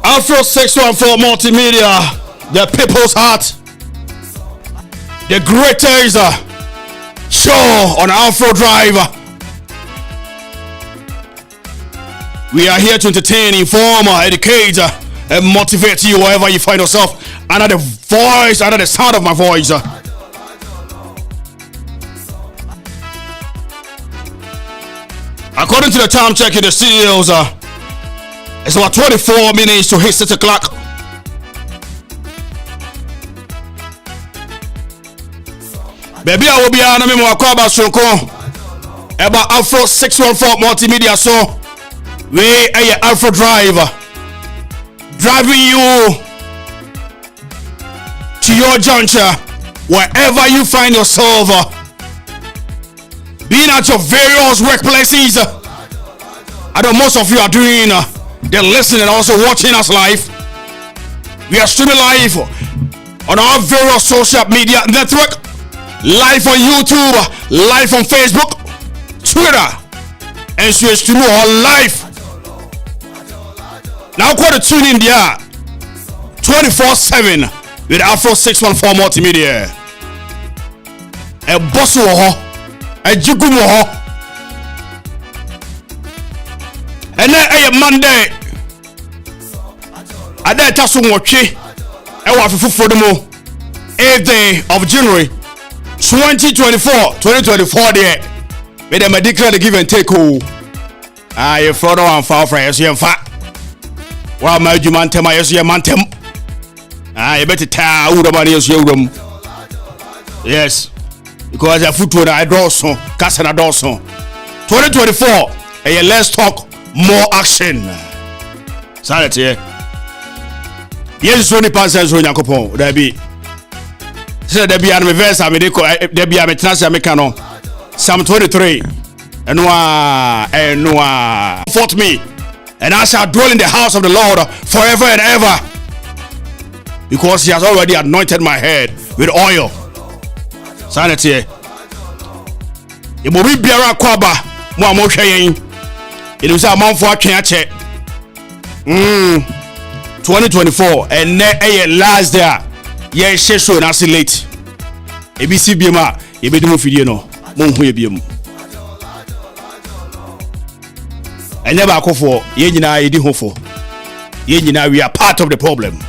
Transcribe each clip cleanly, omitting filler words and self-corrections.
Afro 614 Multimedia, the people's heart, the greatest show on Afro Drive. We are here to entertain, inform, educate, and motivate you wherever you find yourself under the voice, under the sound of my voice. According to the time check in the studios, it's about 24 minutes to hit 6 o'clock. Baby, I will be on me more about Afro 614 Multimedia. So we are Afro Drive, driving you to your juncture wherever you find yourself, being at your various workplaces. I know most of you are doing they're listening and also watching us live. We are streaming live on our various social media network, live on YouTube, live on Facebook, Twitter, and so it's streaming all live. Now go to tune in there 24/7 with Afro 614 Multimedia. A boss a jigumo, and then a Monday. I did tell some watching. I want to for the more 8th day of January 2024 there. Made them declare the give and take. You fraud and foul for yes, you fat. Well, my Jumantem, yes, you mantem. You better tell who the money is your room. Yes. Because I foot I draw so, cast and I draw so. 2024, and let's talk more action. Sanity. Yes, only passes on Yakopo. There be. Said there be an reverse. I mean, there be a transfer mechano. Psalm 23. And Noah fought me, and I shall dwell in the house of the Lord forever and ever. Because he has already anointed my head with oil. Sanity. It will be Biara Kwaba, Mwamo Shayin. It was a month for check. 2024, and last there. Yeah, she so na late. ABC Bima, you be doing video no. Monhu Bium. And never go for Yenina, you do for. Yenina, we are part of the problem.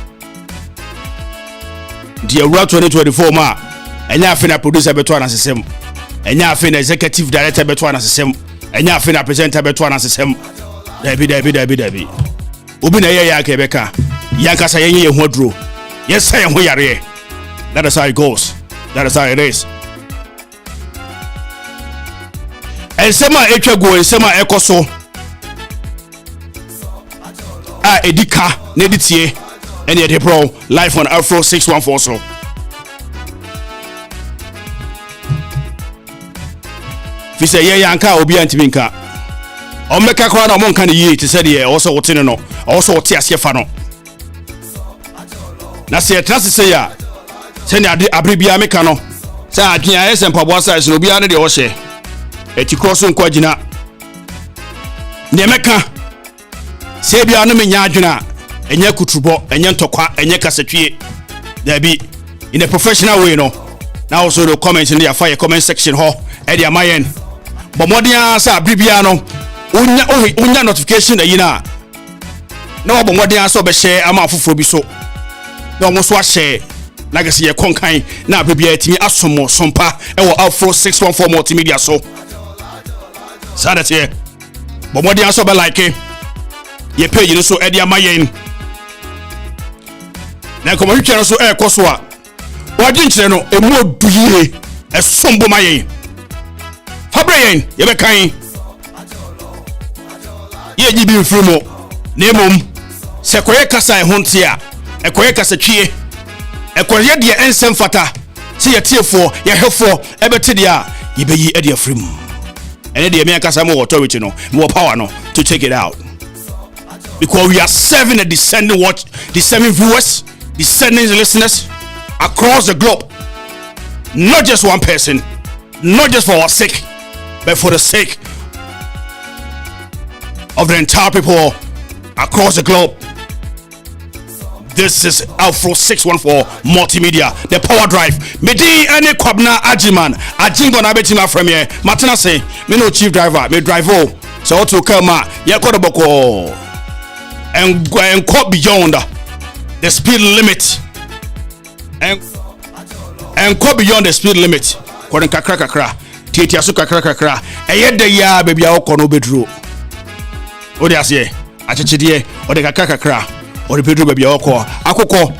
The Route 2024 ma. And ya finna producer beto na system, and ya finna executive director beto na system, and ya finna presenter beto na system. Debi. Obi na ya kebeka. Yanka say ye hodro. Yes say ho yare. That is how it goes. That is how it is. And sema etwa go, and sema ekoso. Edika na editie. And yet bro, live on Afro 614 so. Fi say ye yanka obi antiminka. Omeka kwa na monka ne yi te say dey also wotene no. Also wote asyefa no. Na se trust say ya. Se ne abribia meka no. Say adwen ayese mpaboa size no bia ne de wo hye. Eti cross nko agina. Ne meka. Se bia no menya adwena. Enye kutubo, enye ntokwa, enye kasetwie. There be in a professional way no. Now also the comments in the fire comment section ho. E dia mayen. But modern sa abribia no. Unya notification yina. No but modern so be share ama foforo bi so. No mo so share. Like say ye konkan na abribia timi asomo sompa e wo Afro 614 Multimedia so. Sadat here. But modern so be like ye page no so e dia mayen. Na komo hwetwe so e koso a. Wadi nkyere no emu oduye e sombo mayen. Fabrayen ye be kan. Ye nyi bi mfrumo na emom se koye kasa e honte a e koye kasa twie e koye de ensem fata se ye tiefo ye hefo e bete de a ye beyi e de afrim ene de me kasa mo authority no mo power no to take it out, because we are serving a descending viewers, descending listeners across the globe, not just one person, not just for our sake, but for the sake of the entire people across the globe. This is Afro 614 Multimedia, the Power Drive. Medi any kwabna ajiman. Ajingo na beti ma from here. Martina say, me no chief driver, me drive oh. So to come ye kodo boko. And go beyond the speed limit. And go beyond the speed limit. Koden kakra. Tieti aso kakra. Eye de ya baby a okono bedru. Odi ase achechide odi kakra. Odi bedru baby a okọ akokọ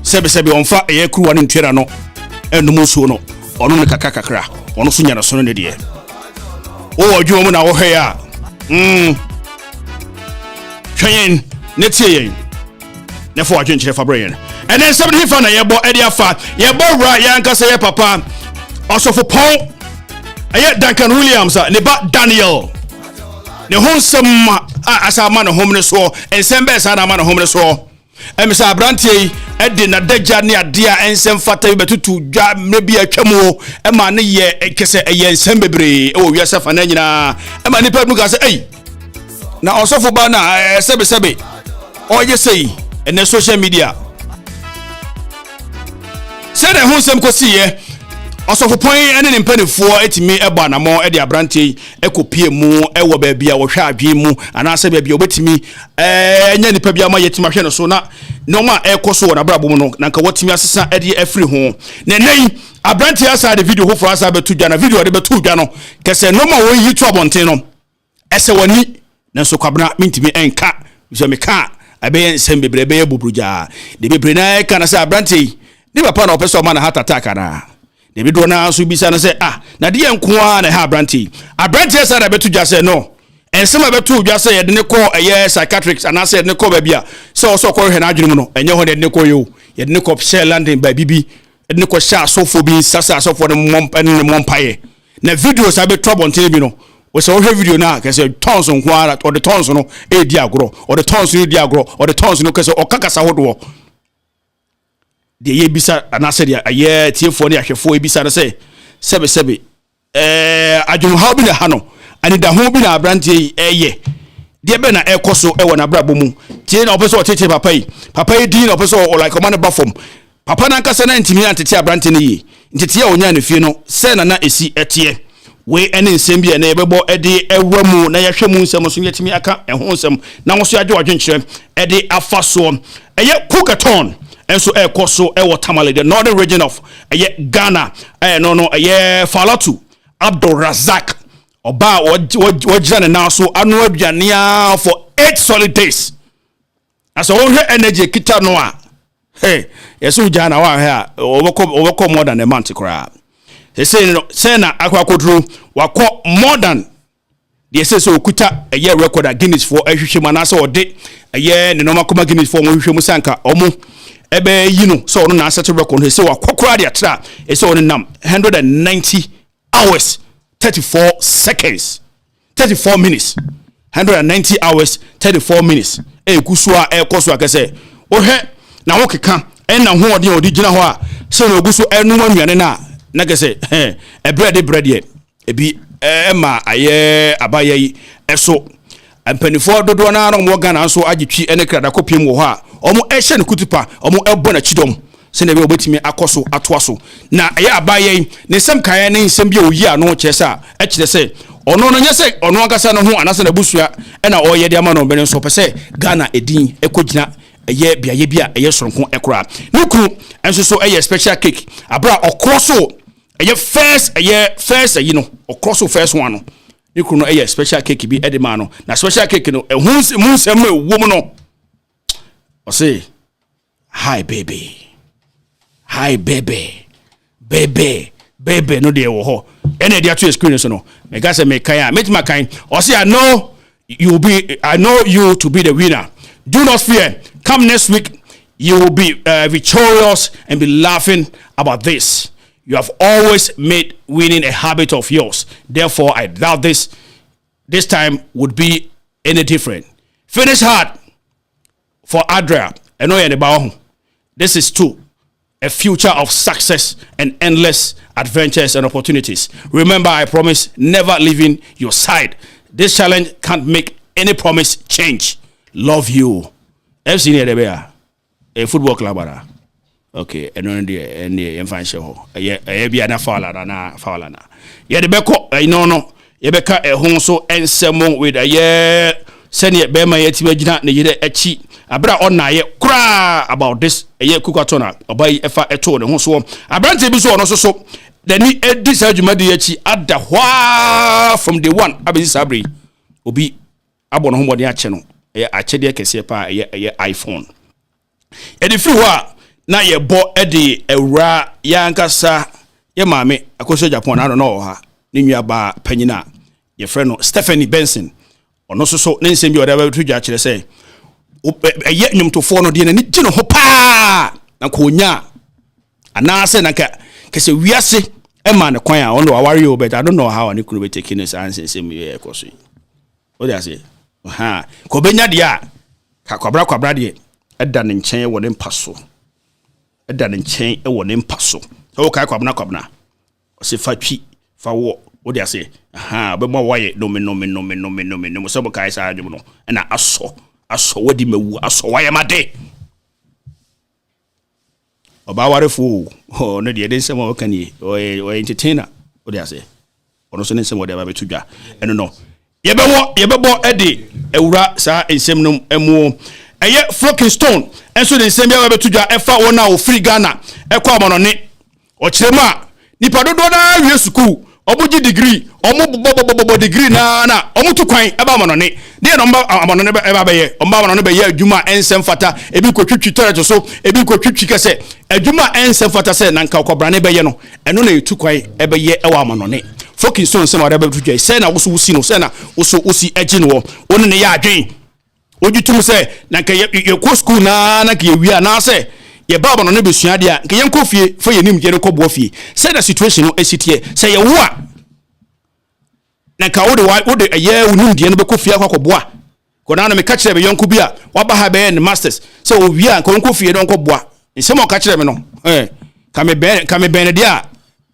sebe onfa eye kruwa ne ntwera no enum so no ono ne kakra ono so nyana so ne de o odwo mu na wo hwe a hwen ne tie yen ne fo adwen kire fabrayen and then somebody fa na yebo edi afa yebo ra yanka say ye papa osofo pon eye Duncan William ne ba Daniel ne honsem asa ma no homne so ensembe sa na ma no homne so emisa abrantie edi na daja ne ade a ensem fata betutu dwa mebi atwamo e ma ne ye kese eye ensem bebre e wo wiase fa na nyina e ma nipa mu ka se ei na osofo ba na sebe oye sei ene social media se de honsem kosiye osofo pon ene ne mpanifo etimi eba na mo ede abrantie ekopie mu ewo ba bia wo hwa adwe mu anase ba bia obetimi enya nipa bia ma yetima hwe no so na no ma ekoso na brabo mu no na nka watimi asesa ede afri ho na nei abrantie asa de video ho for asa betu dwa na video de betu dwa no kese no ma wo yi to abonten no ese wani na so kwabna mintimi enka so me ka abe ensem bebrebe bubruja de bebre na ka na sa abrantie ni papa na opeso ma na heart attack na David Rona so bisa na say na de enko na ha abrantie sa na betu dwa say no ensema betu dwa say de ne ko eye psychiatrics ana say de ne ko ba bia say oso ko hwe na adwene mu no enye ho de ne ko yo ye de ne ko share landing ba bibi de ne ko sha sofo bi sasa sofo de mompaye na videos abe trouble nte bi no we say o hwe video na ka say tons nko ara or the tons no e di agro or the tons no di agro or the tons no ka say o kakasa hodo de ye bisa anase de aye tiefo ne ahwefo e bisa na say sebe adwum ha bi na ha no ani da ho bi na abrantie eye de be na ekoso e wona brabo mu tie na opeso otete papa yi di na opeso o like man ba fom papa na nkasa na ntimi antete abrantie ne yi ntete ya onya ne fie no se na esi etie we ene nsem bi na ebebo ede ewa mu na yahwe mu nsem so yetimi aka eho nsem na wo so agye wadwenkyerem ede afaso eye kukaton enso ekoso ewo Tamale the northern region of Ghana no Falatu Abdul Razak oba wajana na so anu aduania for 8 solid days as all energy kita no a hey yeso jana wa ha oboko more than a month kra he say na akwakodru wako more than the say okuta record at Guinness for ehwehwe manase ode ne normal koma Guinness for mo hwehwe musanka omo ebe yino so ono na set record he say wakokora de atra e say ono nam 190 hours 34 seconds 34 minutes 190 hours 34 minutes kusua koso akese ohwe na wokeka na ho odi gina ho a se na oguso enu annuane na kese bread ye ebi ma aye abaye eso empanifo dodo na no mo Ghana so agitwi ene krada kopiem wo ho a omo ehye ne kutupa omo ebo na chidom se na be obetimi akoso atoaso na aye abaye ne sem kan ne nsem bi oyi ano chesa ekire se ono no nyese ono akasa no ho anase na busua na oye de ama no be so pese Ghana edin ekogina eye biaye bia eye soronko ekora nuku enso so eye special cake abra okroso eye first you know okroso first one no nuku no eye special cake bi edema no na special cake no ehun nsem ewo mu no o say hi baby no dey wo ho ene dia to screen so no me ga say me kan me tima kan o say I know you to be the winner. Do not fear. Come next week, you will be victorious and be laughing about this. You have always made winning a habit of yours. Therefore, I doubt this time would be any different. Finish hard for Adria. This is too a future of success and endless adventures and opportunities. Remember, I promise never leaving your side. This challenge can't make any promise change. Love you. FC near the bear. a football club ara. Okay, and on the show. A be na fowler na. Ye de beko no. Ye beka ehon so ensemo with a year senior bema ye timagina na yire echi. Abra on na ye kra about this a year kukatona obai efa eto ne ho so. Abrante bi so no so. The ni this adwumadi echi ada hwa from the one abisi sabri. Obi abon ho mode ache no. Ye ache de kese pa ye iPhone. E de fi ho na ye bo ede ewura yankasa ye maame akoso Japan I don't know ha ni nuaba panyina ye friend no Stephanie Benson ono so ne nsem bi oda ba tuja kire say ye nwumtofo no de na ni gino ho pa na ko nya ana se na ka kese wiase e ma ne kwan a ono aware o but I don't know how ani kunu be taking this answer nsem ye ekoso o dey say ha ko benya de a ka kwabra de eda ne nchen wo ne mpaso eda ne nchen e wo ne mpaso so kai kwabna o se fatwi fa wo o dey say aha be mo waye no so kai sa adwum no na aso wadi mawu aso waye made oba warefo o no de nsem o kan yi o entertainer o dey say ono so nsem o dey ba betudwa eno no yebebo ede ewura sa nsem no emu eye Flocking Stone enso de nsem ya betudwa efa wona o free Ghana ekwa amonone o kirema nipa dodo na wie school obuji degree omo degree na omutu kwan eba amonone de no mba amonone eba beye omba amonone beye adwuma ensem fata ebi kwatwitwi toilet so ebi kwatwitwi kese adwuma ensem fata se na nka kobrane beye no eno na etu kwan ebeye ewa amonone Flocking Stone se ma de betudwa se na woso wusi no se na woso usi eji no woni ne ya adwen ojitum se na nka ye ko school na ka ye wi na se ye baba no be sua de a nke yen kofie fo ye nim je ne kobbo fie say the situation no esitie say ye wo a na ka wo de ye unim de ne be kofie akobbo a ko na me ka kire be yonku bi a wa ba ha be ne masters say o wi a ko kofie don kobbo a nsem o ka kire me no ka me be de a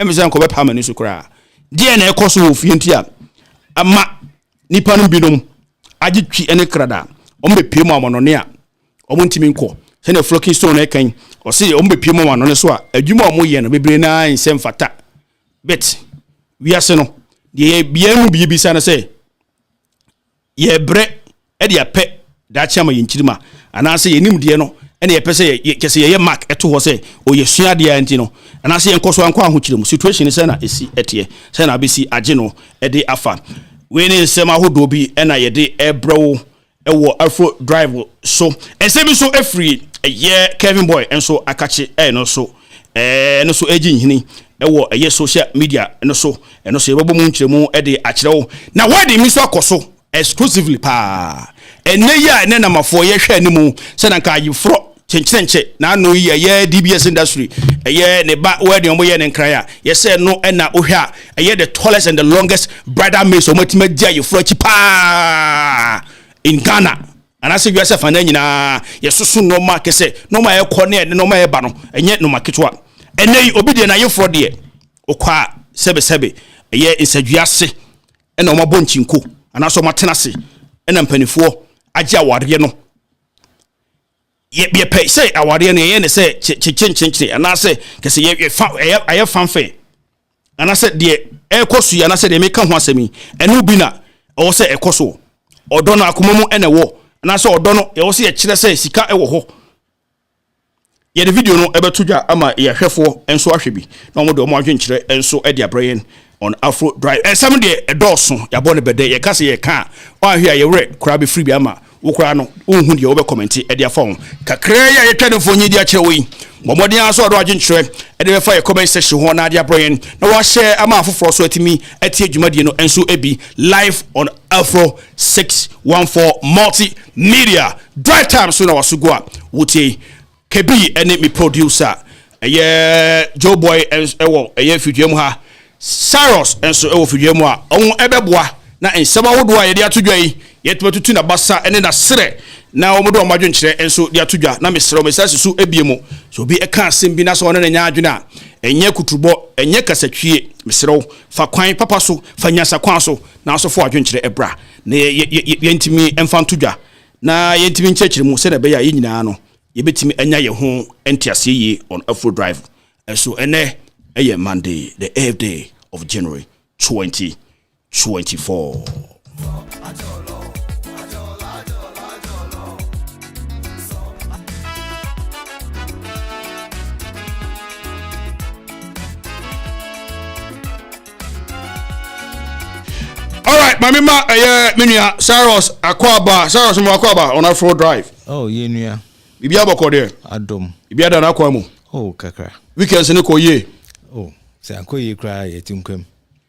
e me say ko be pa mani su kra de na e koso wo fie ntia ama nipa no binom agitwi ene krada ombe piemu amonone a omontimi nko se na Flocking Stone kan o se ombe piemu amonone so a adwuma omo ye no bebre na nsem fata bet wiase no de bia mu bi bisa na se ye bre e de ape da chama ye nkirima ana se ye nim de no ene ye pese ye kese ye mark eto ho se o ye sua de anti no ana se ye nkoso anko ahokirem situation se na esi etie se na besi age no e de afa we ne nsem ahodo bi e na ye de ebrewo ewo Afro Drive so ensebi so afri Kevin Boy enso akache no so no so agi nhini ewo social media no so yebabo mu nkyeremu de akyerewo na wadi mi so akoso exclusively pa enne ya enne na mafo ye hwe animu se na ka yifro chenchenche na no ye DBS industry ne ba wadi omo ye ne nkran ye se no na ohwa the tallest and the longest bridal maid so matima dia yifro chi pa in Ghana and I say you say na nyina yesusu no ma kese no ma e kone no ma e ba no enye no ma ketwa enei obi de na yefro de okwa sebe eye insaduase e na o ma bonchinko ana so matenase e na mpanifo age awade no ye pe say awade no ye ne say chinchinchi ana say kese ye fanfe ana say de e kosu ana say de meka ho asemi enu bi na o say e koso odono akomamu ene wo na so odono ye wo se ye kire se sika e wo ho ye de video no ebetudwa ama ye hwefo enso ahwebi na omo de omo adwenkire enso e de abrayen on Afro Drive some de edoso ya bo ne bede ye kase ye ka o ahwe a ye wre kura be free bi ama wo kura no ohun de wo be comment e de afon kakra ya ye twade fo nyi de akire wo yi momodi aso odo adwenkire e de be fa ye comment section ho na de abrayen na wo share ama afoforo so atimi atie dwumadie no enso ebi live on Afro 614 multimedia drive time so na wasugo a wotie kebi ene mi producer Joe Boy ewo fiduemu ha Cyrus enso ewo fiduemu a on ebeboa na ensema wodo a ye de atodwa yi yetutu na basa ene na sere na omodo omadwenkyere enso de atodwa na mesere mesase su ebiemu so bi eka asem bi na so ne nya adwena enye kutubo enye kasatwie mesere fa kwan papa so fa nyasa kwan so na so fo adwenkyere ebra na yentimi emfa ntodwa na yentimi nkyekire mu se na be ya nyina no yebetimi anya ye ho entiase ye on Afro Drive. And so ene Monday, the 8th day of January 2024. All right, my mama, Minia, Saros Akwaba on Afro Drive. Oh, yeah. Ibia boko there. Adom. Ibia da na kwamu. Oh, kakra. Weekends ni ko ye. Oh, say anko ye cry yetinkwem.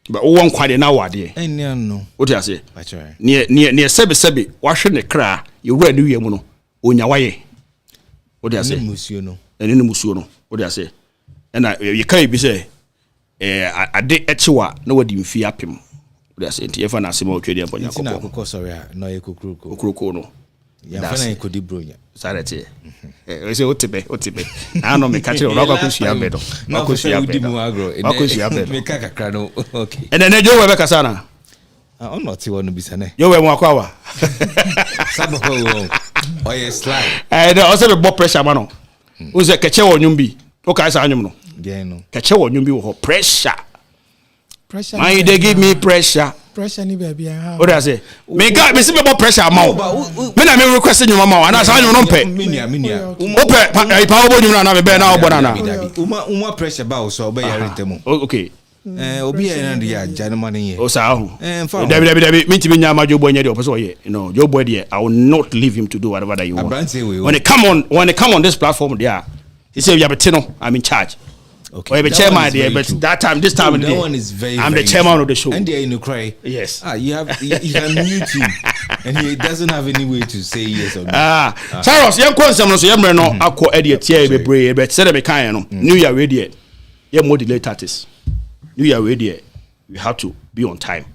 But o won kwade na wade. Enya no. What you say? Bachare. Ne sebe wa hwe ne kra, ye wura ne wiemu no. Onya waye. What you say? Musuo no. Ene ne musuo no. What you say? Na ye kai bi say ade echiwa na wadi mfi apem. What you say? Nti na asema otwe de mponya kokko. Tina kokko sorry no ye kokruko. Kokruko no. Ya fana ye kodi bronya. Sarete. We say otibe. Na no me catch you na kwakusia bedo. Kwakusia bedo. Kwakusia bedo. Me kakra no. Okay. And then Joe we kasa na. On not wonu bisane. Yo we mo akwa. Sabo ho. Oh yes slide. Eh no also the blood pressure man no. O say keche wo nyum bi. O kai sa anyum no. Yeah no. Keche wo nyum bi wo pressure. Pressure. Man they give me pressure. Pressure ni baby ha. What do I say? Me God, me see me about pressure ma. Me na me request you mama. Na sa anyum no pe. Minia. O pe pa obo nyum na me be na obo na. Uma pressure ba o so be yare ntemu. Okay. Obi ya na ya janman here. O sa ho. David me timi nya ma Joe boy nya de o person ye. No, Joe boy there I will not leave him to do whatever that you want. When it come on this platform there, he say you have no, I'm in charge. Okay. Or the chairman there, but this time that one is very. I'm the chairman of the show. And there in the cry. Yes. You can mute him, and he doesn't have any way to say yes or no. Cyrus, young consum so yamre no akọ edie tie be brave, but say be kan no. New Year ready. Yeah, more delay tactics. New Year ready. We have to be on time.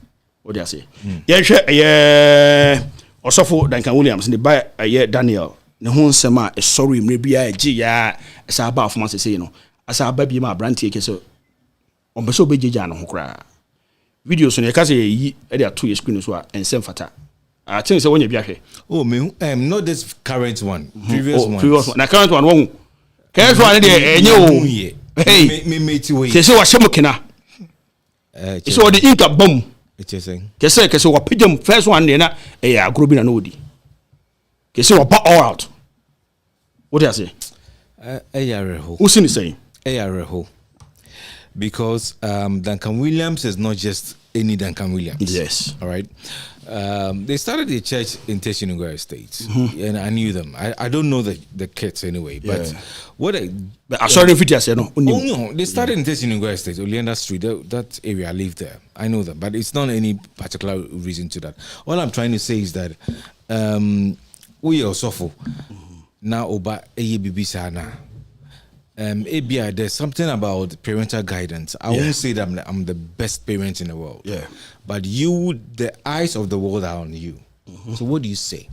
What do I say? Yeah, Osofo Duncan William in the by Daniel. Ne ho nsema e sorry mre bia e gi ya e sa ba afoma se say no. Asa baby ma brantie ke so ombeso bejeja no ho kra video so ne ka say yi e dey ato your screen so a ensem fata I think say wonya bia hwe oh me not this current one previous one na current one won current one dey enye o hey me ti we say wa shemo kina so the ink bom ke say wa pejam first one dey na e ya agro bi na no odi ke say wa ba all out what do you say who's in saying because Duncan Williams is not just any Duncan Williams. Yes. All right. They started a church in Teshinugura State, and I knew them. I don't know the kids anyway, but I saw the video. I said no. Oh no, they started in Teshinugura State, Oleander Street. That area, I live there. I know them, but it's not any particular reason to that. All I'm trying to say is that we are suffer now. Oba ABB sana. ABI, there's something about parental guidance. I won't say that I'm the best parent in the world. Yeah. But the eyes of the world are on you. So what do you say?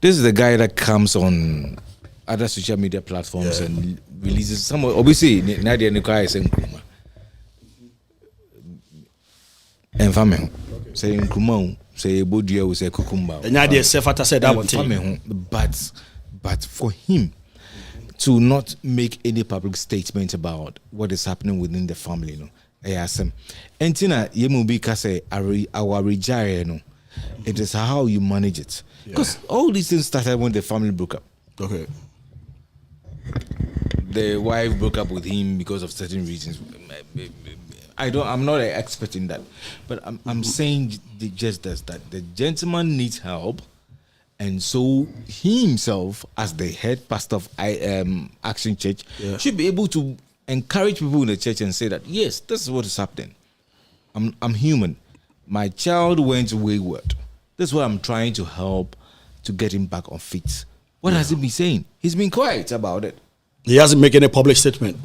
This is the guy that comes on other social media platforms and releases some. Obviously, Nadia Nikai is saying Kuma. And family saying Kuma, say Bodia will say Kukumba. And Nadia Sefata said that one thing. But for him to not make any public statement about what is happening within the family, no. I ask him. Entina Yemubika say our rejire, no. It is how you manage it. Because all these things started when the family broke up. Okay. The wife broke up with him because of certain reasons. I'm not an expert in that. But I'm saying just this, that the gentleman needs help. And so he himself, as the head pastor of Action Church, should be able to encourage people in the church and say that, yes, this is what is happening. I'm human. My child went wayward. This is what I'm trying to help to get him back on feet. What has he been saying? He's been quiet about it. He hasn't made any public statement.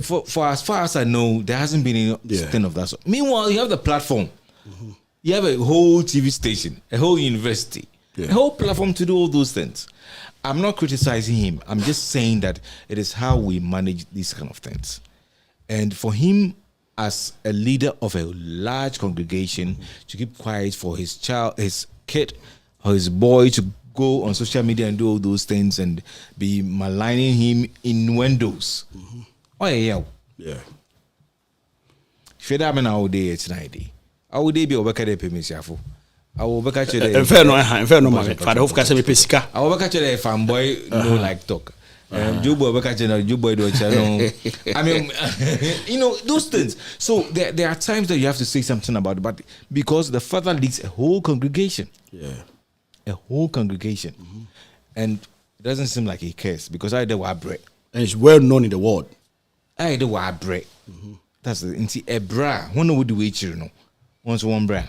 For as far as I know, there hasn't been anything of that sort. Meanwhile, you have the platform. You have a whole TV station, a whole university. A whole platform to do all those things. I'm not criticizing him. I'm just saying that it is how we manage these kind of things. And for him, as a leader of a large congregation, to keep quiet for his child, his kid, or his boy to go on social media and do all those things and be maligning him innuendos. Oh yeah. Yeah. Should I mean all day it's 90. I would be over the Pemisiafo. I will back at you. Inferno, my father of Casami Pesca. I will back at you, fanboy, no like talk. Jubo back at you, Jubo do channel. I mean, you know, those things. So there are times that you have to say something about it, but because the father leads a whole congregation. Yeah. A whole congregation. And it doesn't seem like he cares because I do bread. And it's well known in the world. I do bread. That's the a bra. When would do it, you know? Once one bra.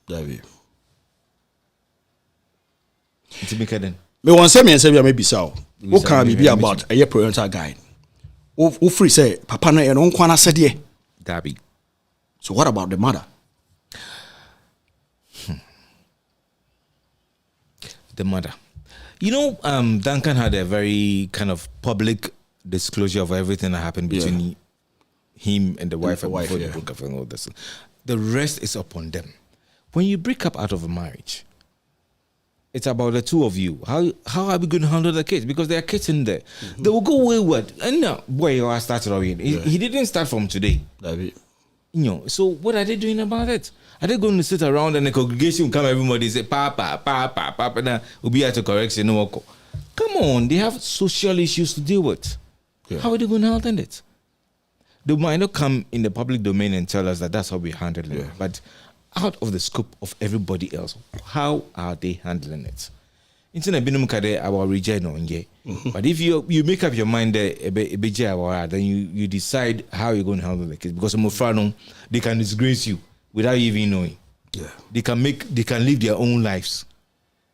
David. It's me kidding. Me want say me and say maybe so. What can be about a parental guide? Who free say papa no and kwana said ye. Dabi. So what about the mother? The mother. You know, Duncan had a very kind of public disclosure of everything that happened between him and the wife before they broke up and all this. The rest is upon them. When you break up out of a marriage, it's about the two of you. How are we going to handle the kids? Because there are kids in there. They will go wayward. And now, boy, I started already. He didn't start from today. David. You know, so what are they doing about it? Are they going to sit around and the congregation will come, everybody say, Papa, now we'll be at a correction. No, come on, they have social issues to deal with. Yeah. How are they going to handle it? They might not come in the public domain and tell us that that's how we handle it. But out of the scope of everybody else, how are they handling it? About region, but if you make up your mind then you decide how you're going to handle the case, because they can disgrace you without you even knowing. They can live their own lives,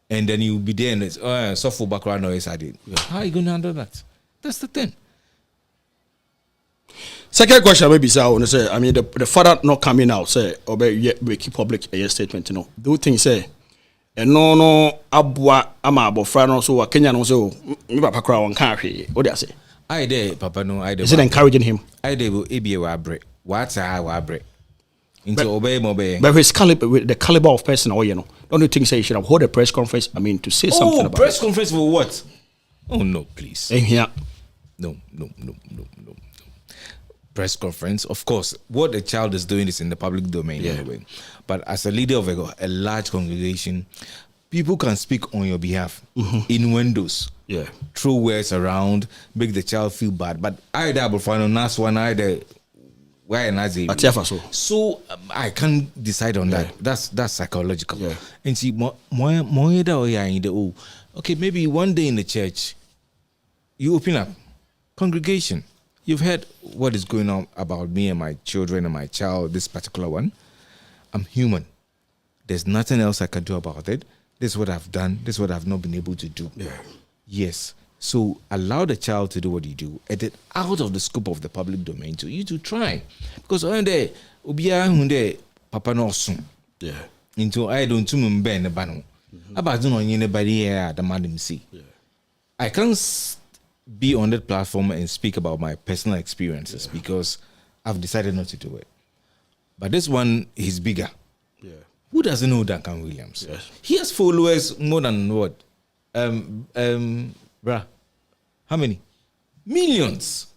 and then you'll be there and it's soft background noise. How are you going to handle that? That's the thing. Second question maybe say, I mean the father not coming out say we keep public a statement, you know. Do you think say no abua ama abofra no so Kenya no so me papa kra won kan hwe what do you say? I dey papa no I dey. Is it encouraging him? I dey go ebie wa bre. What wa bre. Into obey. But his the caliber of person you know. Don't you think say he should have hold a press conference, I mean, to say something about press conference for what? Oh no, please. Yeah. No. Press conference, of course, what the child is doing is in the public domain anyway. But as a leader of a large congregation, people can speak on your behalf in windows. Throw words around, make the child feel bad. But I double final last one either why Nazi. So I can't decide on that. That's psychological. And see okay, maybe one day in the church, you open up congregation. You've heard what is going on about me and my children and my child, this particular one. I'm human. There's nothing else I can do about it. This is what I've done. This is what I've not been able to do. Yes. So allow the child to do what you do. And then out of the scope of the public domain to you to try. Because one day, Papa no soon. Into I don't ben the bano. About don't anybody here the madam see. I can't be on that platform and speak about my personal experiences because I've decided not to do it. But this one is bigger. Who doesn't know Duncan Williams? He has followers more than what? Bruh. How many? Millions.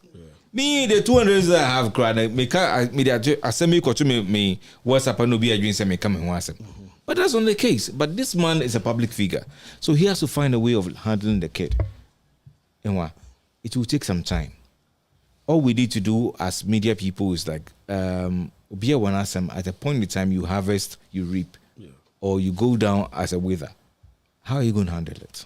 Me, the 200 that I have cried, I send me WhatsApp and no be a dream, send me come and WhatsApp. But that's not the case. But this man is a public figure. So he has to find a way of handling the kid. And it will take some time. All we need to do as media people is like at a point in time you harvest, you reap, or you go down as a wither. How are you going to handle it?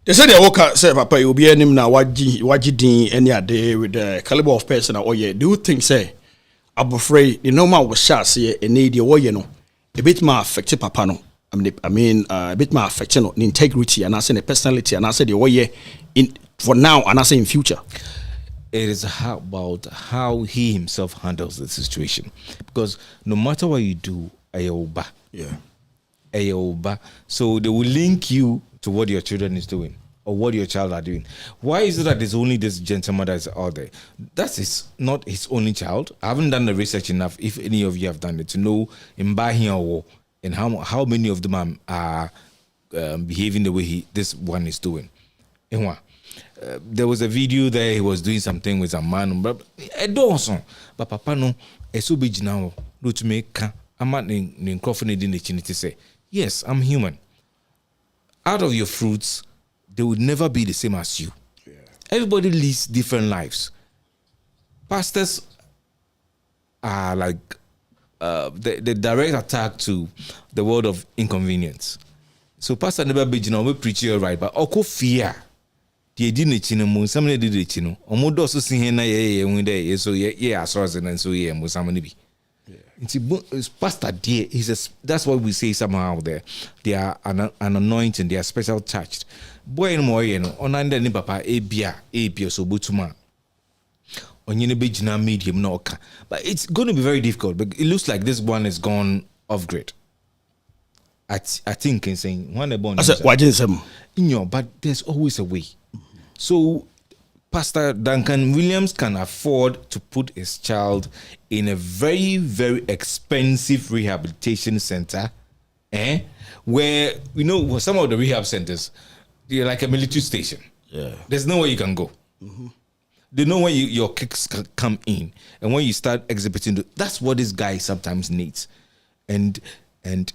They said they walk out, say papa you be him now wajidin any day with the caliber of person do you think say abofrey the normal was shot say a need you know a bit more affected papa no I mean a bit more affected the integrity and I say the personality and I say the way in for now and I say in future. It is about how he himself handles the situation, because no matter what you do, ayoba. So they will link you to what your children is doing or what your child are doing. Why is it that there's only this gentleman that's out there? That not his only child. I haven't done the research enough, if any of you have done it, to know in Bahia or and how many of them are behaving the way this one is doing. And there was a video there, he was doing something with a man, but I don't know. But Papa no, so big now. Do to make I'm not in confident in the chinity say, yes, I'm human. Out of your fruits, they would never be the same as you. Yeah. Everybody leads different lives. Pastors are like the direct attack to the world of inconvenience. So pastor never be we preach you right, but oko fear. The didn't chino mo somebody did it chino. Omodo so sin na ye so ye asores and so ye mo somebody be. It's pastor dear that's what we say somehow there. They are an anointing, they are special touched. Boy no more onanda ni papa ebia so butuma. Onyene be jina medium no oka. But it's going to be very difficult. But it looks like this one has gone off grid. I think in saying one born. But there's always a way. So Pastor Duncan Williams can afford to put his child in a very, very expensive rehabilitation center, where some of the rehab centers, they're like a military station. Yeah. There's nowhere you can go. Mm-hmm. They know when your kicks come in, and when you start exhibiting, that's what this guy sometimes needs. And then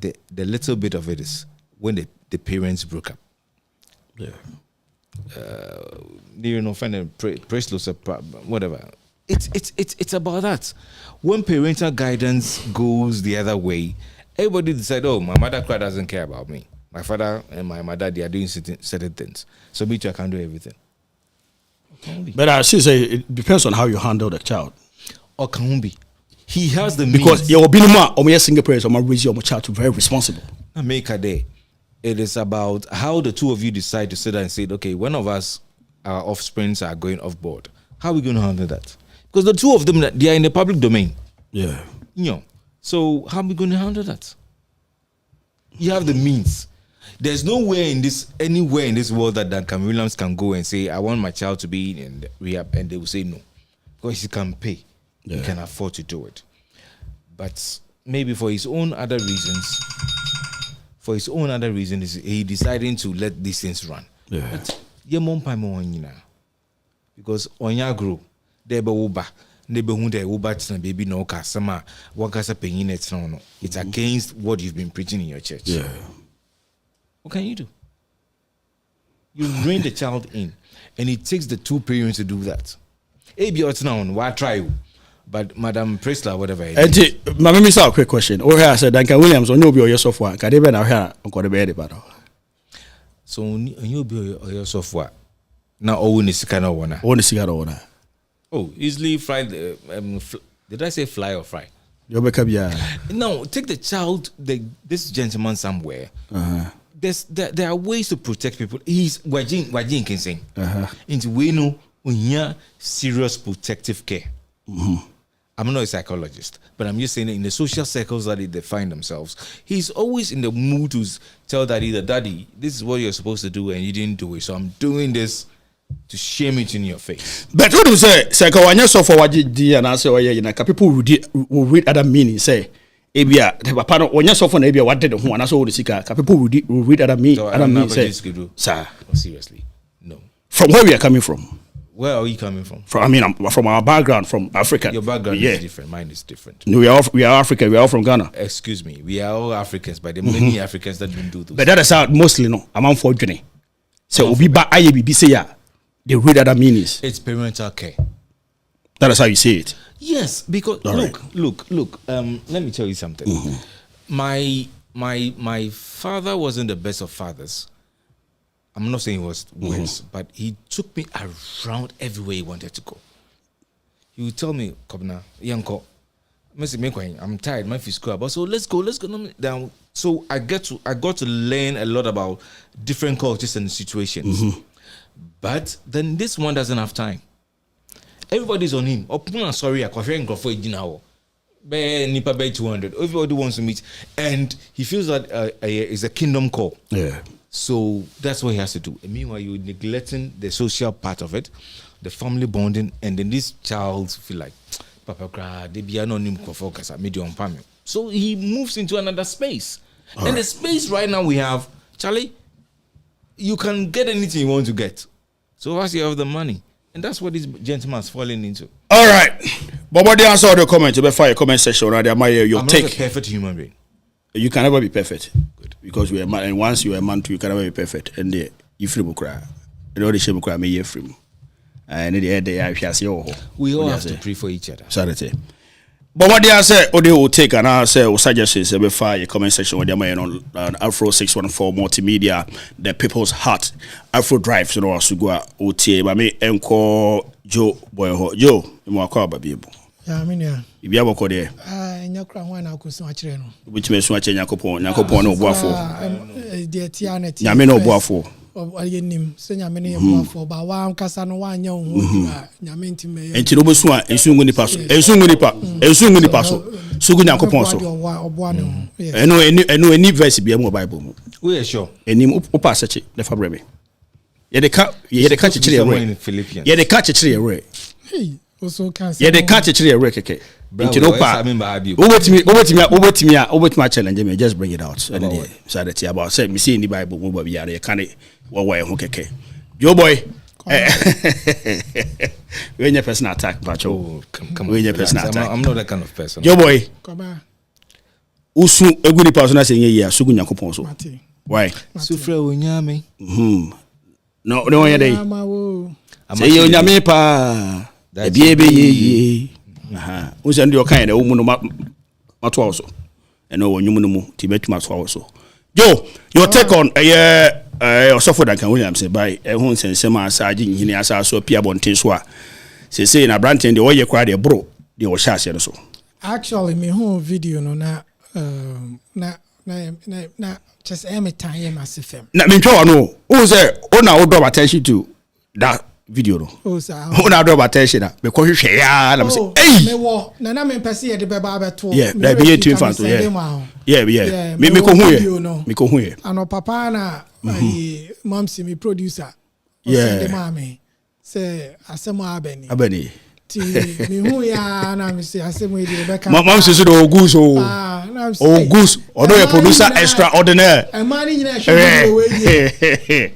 the little bit of it is when the parents broke up. Yeah. Whatever. It's about that. When parental guidance goes the other way, everybody decide, oh, my mother doesn't care about me. My father and my mother, they are doing certain things. So me too, I can do everything. But I should say it depends on how you handle the child. Or can be. He has the means. Because you're being a single parent, so I'm raising your child to be very responsible. Make a day. It is about how the two of you decide to sit down and say, okay, one of us, our offsprings are going off board. How are we going to handle that? Because the two of them, they are in the public domain. Yeah. So how are we going to handle that? You have the means. There's anywhere in this world that Duncan Williams can go and say, I want my child to be in rehab, and they will say no. Because he can pay. Yeah. He can afford to do it. But maybe for his own other reasons, he deciding to let these things run. Yeah. But because on your group, they be uba. Baby no kasama wakasa penyin etno. It's against what you've been preaching in your church. Yeah. What can you do? You bring the child in, and it takes the two parents to do that. Why try you? But Madam Presler, whatever. Let me start a quick question. Or here I said Duncan Williams on your software. Can they be now here on the bed about? So you be your software. Now own is kind of one. Oh, easily fried. Did I say fly or fry? No, take the child, this gentleman somewhere. There are ways to protect people. He's wajin can sing. Into we know when serious protective care. Mm-hmm. I'm not a psychologist, but I'm just saying that in the social circles that they find themselves, he's always in the mood to tell daddy, this is what you're supposed to do and you didn't do it. So I'm doing this to shame it in your face. But what do you say? Psychology so for what and I say, people will read other meaning. Say, Abia, the papa when you suffer, Abia, what did one? I saw the sicker. People will read other meaning. So other meaning. Sir, seriously, no. From where we are coming from? Where are you coming from? I'm from our background, from Africa. Your background is different. Mine is different. No, we are African. We are all from Ghana. Excuse me. We are all Africans, but there are many Africans that don't do those. But that is how mostly no. I'm unfortunate. So we ba IABB say they read other meanings. It's parental care. That is how you say it. Yes, because look. Let me tell you something. Mm-hmm. My father wasn't the best of fathers. I'm not saying it was worse, but he took me around everywhere he wanted to go. He would tell me, Kobna, Yanko, I'm tired, my physical, but so let's go down. So I got to learn a lot about different cultures and situations. Mm-hmm. But then this one doesn't have time. Everybody's on him. Sorry, I Nipa Bay 200. Everybody wants to meet, and he feels that it's a kingdom call. Yeah. So that's what he has to do. And meanwhile, you're neglecting the social part of it, the family bonding, and then this child feel like, Papa, they be anonymous for focus at medium family. So he moves into another space. And the space right now we have, Charlie, you can get anything you want to get. So once you have the money. And that's what this gentleman is falling into. All right. But what the answer the comment? You better fire comment section right there. Your I'm take. not a perfect human being. You can never be perfect. Good. Because we are man, and once you are a man too, you can never be perfect. And you free cry. And all the shame cry me free. And the end they we all have to pray for each other. Saturday. But what they are say, or they will take and I say, or suggestions, before your comment section with them on Afro 614 Multimedia, the People's Heart, Afro Drive, so no, Sugua, OTA, Mami, Enko, Joe, Boy, Joe, you are called baby. Yeah, I mean, yeah. If you have a code there, in your crown, one I could so much. which may swatch and Yakopon, Yakopon, no Boafo, dear Tianet, Yamino Boafo. Or nim, send your many for about one Cassano, one young Yaminti may. And Chilobuswa, and soon when the pass, and soon when the pass, Sugun Yakoponso. I know any verse be a more Bible. We are sure. And him Upasachi, the Fabreme. Yet the catch a tree in Philippians. Yet the catch a tree away. Hey, also can't Yet the catch a tree away. Into no part. Over to my challenge, me just bring it out. So that about say me see in the Bible, move be are can it why okay. Yo boy. When your person attack, Pacho. Come when your person attack. I'm not that kind of person. Yo boy. come on. Usu a good person saying yeah, Sugun Yakoponso. Why? Sufre unyame. No one day. Say you nyame pa. Ye. Aha. Who's under your kind of woman also. And no one you know Tibet also. Joe, your take on a software Duncan William say by a home and semi sergeant in as I saw Pierre Bontinswa. Say in a branch the way you cried a bro, they were shas so. Actually, my whole video no na just every time massive. Na me no. Who say ona draw attention to that video no. Oh sir. Ona draw attention na because share ya na say hey. Me wo na me pese e de beba beto. Yeah, that be too fan to yeah. Me ko hu ye. Me ko hu ye. Ano papa na momsi me producer. Yeah. The mama say asemo abeni. Abeni. Ti me hu ya na me say asemo e de be kan. Mom say the ogus oh goose or no producer extraordinaire. A man in a show hey.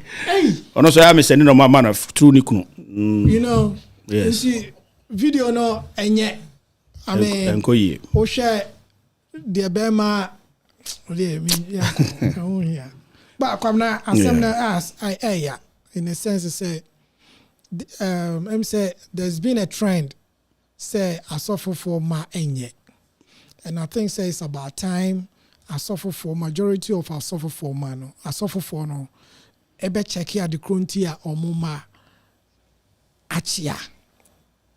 Ono so ya me sending no man of true nikunu. You know. Yes. You see video no enye I mean enko yi. O share the bema me yeah. But come na asem na as I in a sense to say say there's been a trend say I suffer for my enye. And I think say it's about time I suffer for majority of our suffer for man. I suffer for no ebe check here the frontier or mama achia.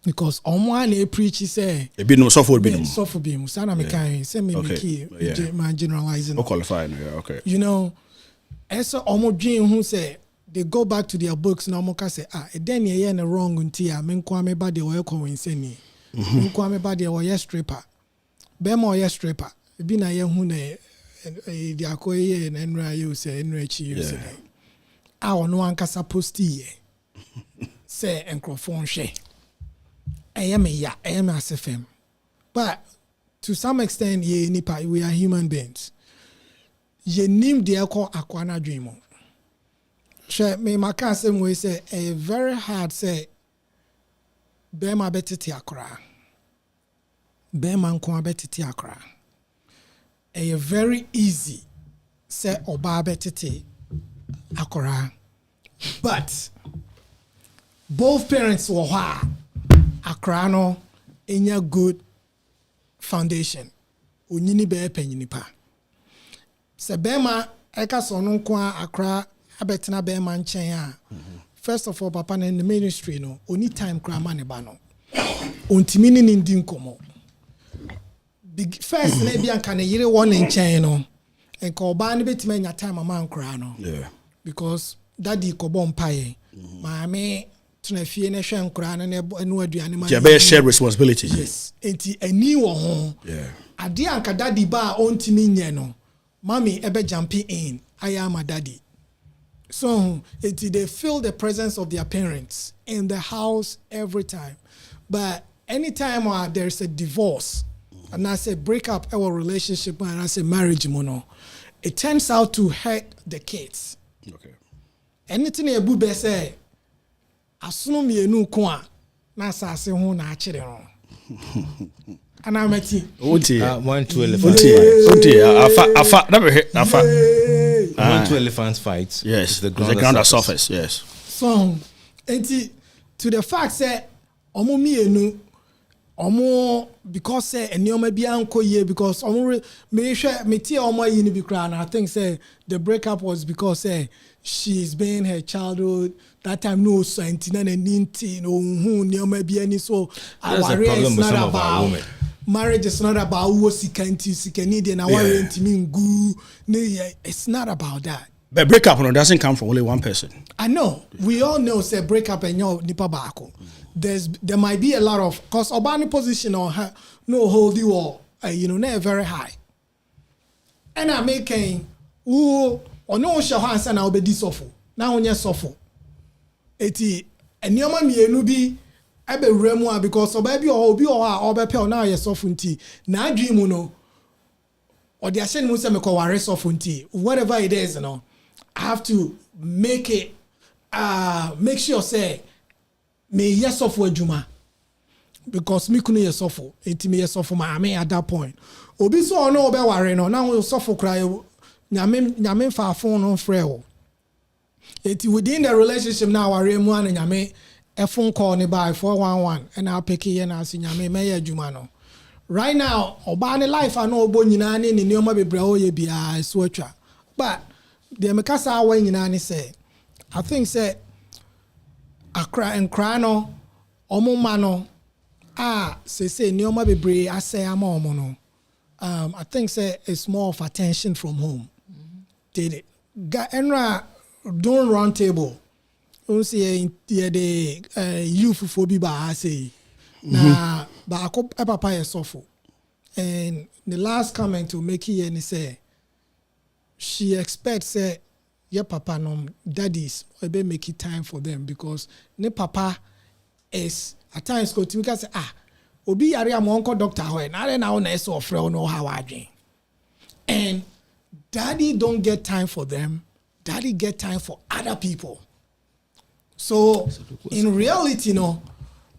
Because one a preach say e be no suffer be no. Suffer be mo. Sana me kan say me key my generalizing. Qualifying, yeah, okay. You know, eso omo dream who say they go back to their books na omo ka say then ye na wrong untia me nko me ba de wo ko insane. Me nko me ba de wo yes stripper. Be mo yes stripper. Bi na ye hu na di akoye na nra you say nra chi you say. Ono ankasa post ye. Say enkrofon hwe. I am SFM. But to some extent, we are human beings. Ye name the echo aquana dream. She me maka same way say a very hard say Bema betiti akra. Bema nko betiti akra. A very easy say oba betiti akra. But both parents were hard. Accra no enya good foundation onyini be penyini pa se bema eka so no nko Accra abetena bema nchen a first of all papa na in the ministry no oni time kra ma ne ba no ontimi ni ndi nkomo big first na bia nka ne yire won nchen no enka oba ne betima nya time ma nkra no Yeah. Because daddy ko bom paye maame tuna fie na hwe nkora na no aduane ma Yeah, share responsibility. yes enti ani wo ho Yeah. ade anka daddy ba ontimi nye no mommy ebe jumping in I am a daddy so they feel the presence of their parents in the house every time but anytime there's a divorce and I say break up our relationship and I say marriage mono, it turns out to hurt the kids. Okay. Anything a boo say, assume me no kwa na sase ho na akire no. And I'm at it. One two elephants. Afa. Never hit afa. One two elephants fights. Yes, the ground that suffers. Yes. So, to the fact that omo mienu omo because say enioma bi anko ye because omo me hwe me tie omo yi ni bi kra na I think say the breakup was because say she's been her childhood that time no sentina na ninti no hu enioma bi ani so our is not about marriage is not about who sikani de na worry ntimi ngu it's not about that. But breakup doesn't come from only one person. I know. We all know say breakup and your nipa bako. There might be a lot of cause Obani position on her no hold you all not very high. And I making or no shahansa na obedi sofo. Now onye sofo. Eti enyoma mienu bi ebe remu because obabi obi obepe na ye sofo nti na adwi no or the ashen mu se me ko ware sofo nti whatever it is I have to make it make sure say me yes of juma because me kunu yes of it me yes of my me at that point obi so no be worry no now suffer cry nyame fa phone no frɛ it within the relationship now worry mu an nyame a phone call ni by 411 and I pick here na si nyame me juma no right now oba ne life ano obo nyina ne ne nioma bebre o ye bia so atwa but the mekasa awa nyina ne say I think say akra enkra no omo ma no say nioma bebre asay ama omo no I think say it's more of attention from home did it ga enra don't round table on say the youth for bi ba say na ba ko papa yesofo and the last comment to make here ni say she expects say your papa no daddies be make it time for them because ne papa is at times go to me say obi yare am onko doctor ho na na na so ofre no how adwen and daddy don't get time for them daddy get time for other people so in reality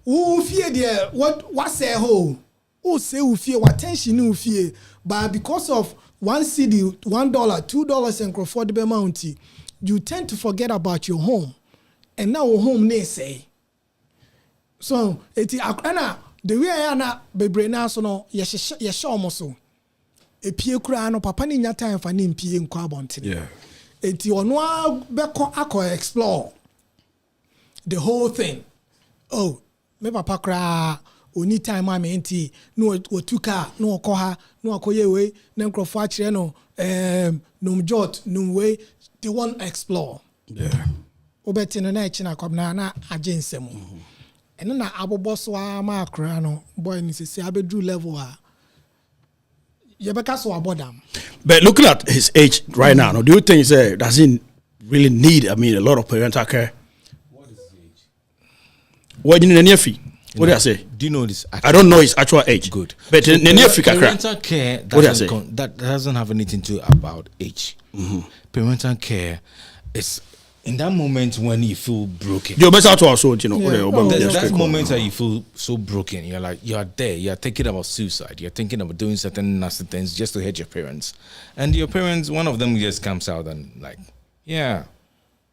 who fear there what say ho who say who fear what tension who fear but because of one CD, $1, $2 and Crawford be mounty, you tend to forget about your home. And now home they say. So eti akana the way I na bebre na so no ye show so. E pie kura no papa ni nya time fa ni mpie nkwa abonte. Yeah. Eti ono akọ explore the whole thing. Oh, me papa kura oni time am enti no otuka no okoha no akoye we na nkrofo a kire no num jot num we they want explore yeah obeti no na echi na kwabna na agensem eno na abobo ma akra no boy ni sisi abedru level a yebeka so abodam. But looking at his age right now, do you think doesn't really need a lot of parental care? What is his age? What do you need? What do I say? Do you know this? I don't know his actual age. Good. But so parental care that doesn't have anything to do about age. Mm-hmm. Parental care is in that moment when you feel broken. You're better to also, that moment that you feel so broken. You're like, you're there. You're thinking about suicide. You're thinking about doing certain nasty things just to hurt your parents. And your parents, one of them just comes out and like, yeah,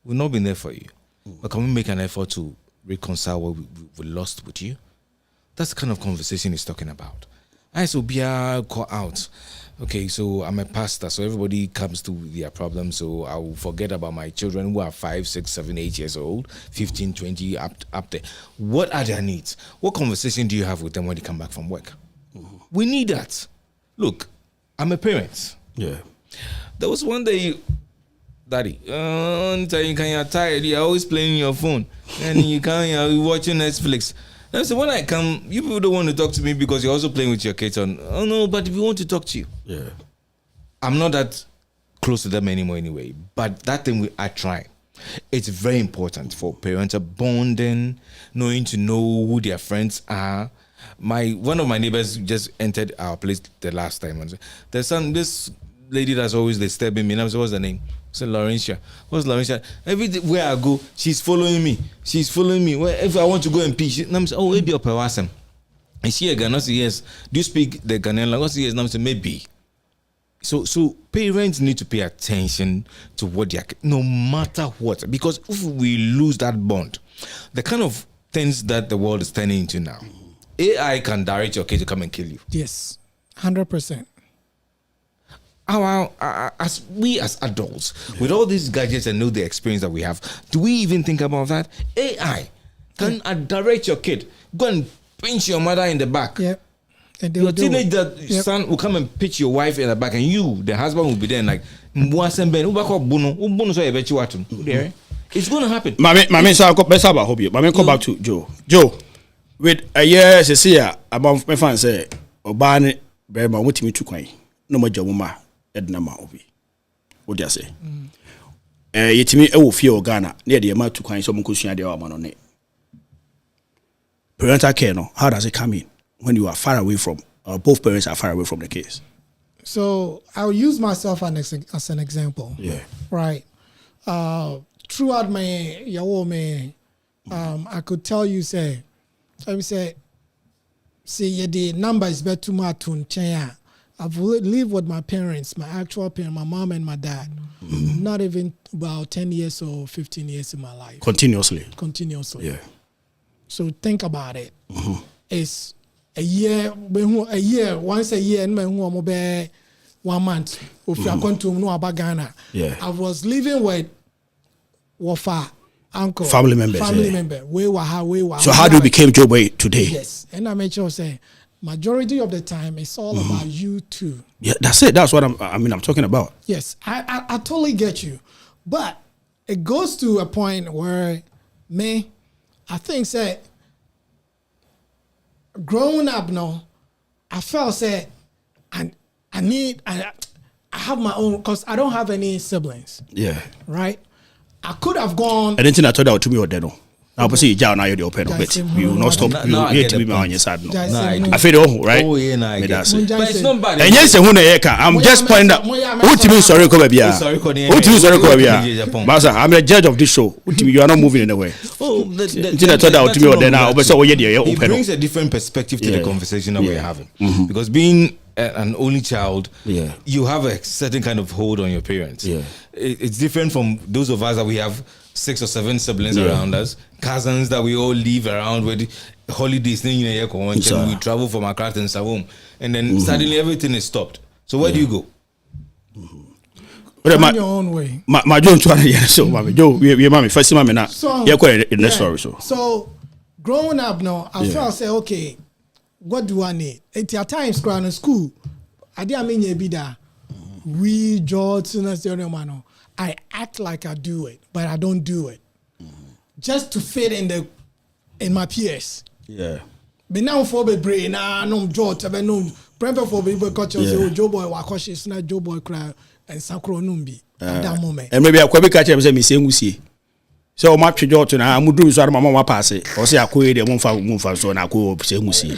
we've not been there for you. But can we make an effort to reconcile what we lost with you? That's the kind of conversation he's talking about. I so be call out. Okay, so I'm a pastor, so everybody comes to their problems, so I will forget about my children who are 5, 6, 7, 8 years old, 15, 20, up there. What are their needs? What conversation do you have with them when they come back from work? Mm-hmm. We need that. Look, I'm a parent. Yeah. There was one day, Daddy, you're tired, you're always playing your phone, and you're watching Netflix. So when I come, you people don't want to talk to me because you're also playing with your kids on. Oh no, but we want to talk to you. Yeah. I'm not that close to them anymore anyway. But that thing I try. It's very important for parental bonding, knowing to know who their friends are, one of my neighbors just entered our place the last time and said, there's this lady that's always disturbing me. And I said, what's the name? I said, Laurentia. What's Laurentia? Everywhere I go, she's following me. If I want to go and pee, I'm saying, oh, maybe up awesome. And she again, I say, yes. Do you speak the Ghanaian language? I say, yes. And I say, maybe. So parents need to pay attention to what they are, no matter what, because if we lose that bond, the kind of things that the world is turning into now, AI can direct your kid to come and kill you. Yes, 100%. As adults, with all these gadgets and know the experience that we have, do we even think about that? AI can direct your kid. Go and pinch your mother in the back. Yeah. And your teenager son will come and pitch your wife in the back, and you, the husband, will be there and like, it's going to happen. Mami, so I got best about hobby. Mami, come back to Joe. Joe, with a year, she say about my fans say, Obani, Berma, what me to coin? No more Jawuma, Edna Obi. What do you say? Yet me, oh, fear Ghana, near the amount to coin some cushion the arm on it. Parental care, no, how does it come in when you are far away from, both parents are far away from the case? So I'll use myself as an example. Yeah. Right. Throughout my I could tell you say the number is better to my tune. I've lived with my parents, my actual parents, my mom and my dad. Not even about 10 years or 15 years in my life. Continuously. Yeah. So think about it. It's a year, once a year, and 1 month. If you are going to know about Ghana, I was living with Wafa, uncle, family member. So how do you become Joe Boy today? Yes, and I make sure say majority of the time it's all about you too. Yeah, that's it. That's what I'm talking about. Yes, I totally get you, but it goes to a point where I think say growing up now, I felt say I have my own because I don't have any siblings. Yeah. Right. I could have gone. I didn't think I told you to me or dead. Now, but see, now you're the open, but you will not stop. You here to be on your side. I feel right. Oh yeah, but it's not bad. And yes, I'm just pointing out. Who to me sorry, come here. Who to me sorry, come here. Master, I'm the judge of this show. You are not moving anywhere. Oh, I told you to me or then now, but so it brings a different perspective to the conversation that we're having because being an only child, you have a certain kind of hold on your parents. It's different from those of us that we have 6 or 7 siblings around us, cousins that we all live around with holidays. Then we travel from Accra and Savum, and then suddenly everything is stopped. So where do you go? Find your own way. My Joe, so Joe, we mommy first mommy now. You're quite in the story. So growing up now, I felt say okay. What do I need? At your times, in school, I didn't mean you be there. We George, I act like I do it, but I don't do it. Just to fit in my peers. Yeah. But now for the brain, no George, I no prepare for people because you Joe boy, wakoshes na Joe boy cry and Sakro Numbi at that moment. And maybe I could be catching me saying we see. So much George and I would do so my mama pass it. Or say I could the one so I could say we see.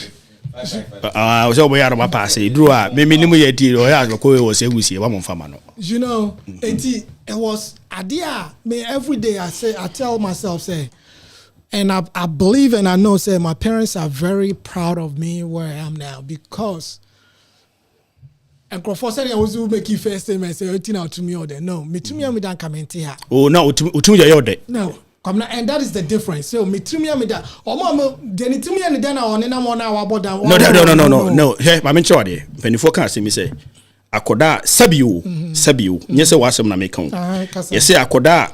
I was over here pass it. Drew a minimum deal or I was say we see one famano. You know, it was idea. Me every day I tell myself say, and I believe and I know say my parents are very proud of me where I am now because. And Crawford said I was make you first time and say everything out to me or there. No, me to me don't come in here. Oh no, to me you're there. No. And that is the difference. So me to me that. Oh mama, then to me and then on and I'm on our about that. No. Hey, my mentor there. When you focus me say, akoda sabiu. Yes, I was na make on. Yes, say akoda.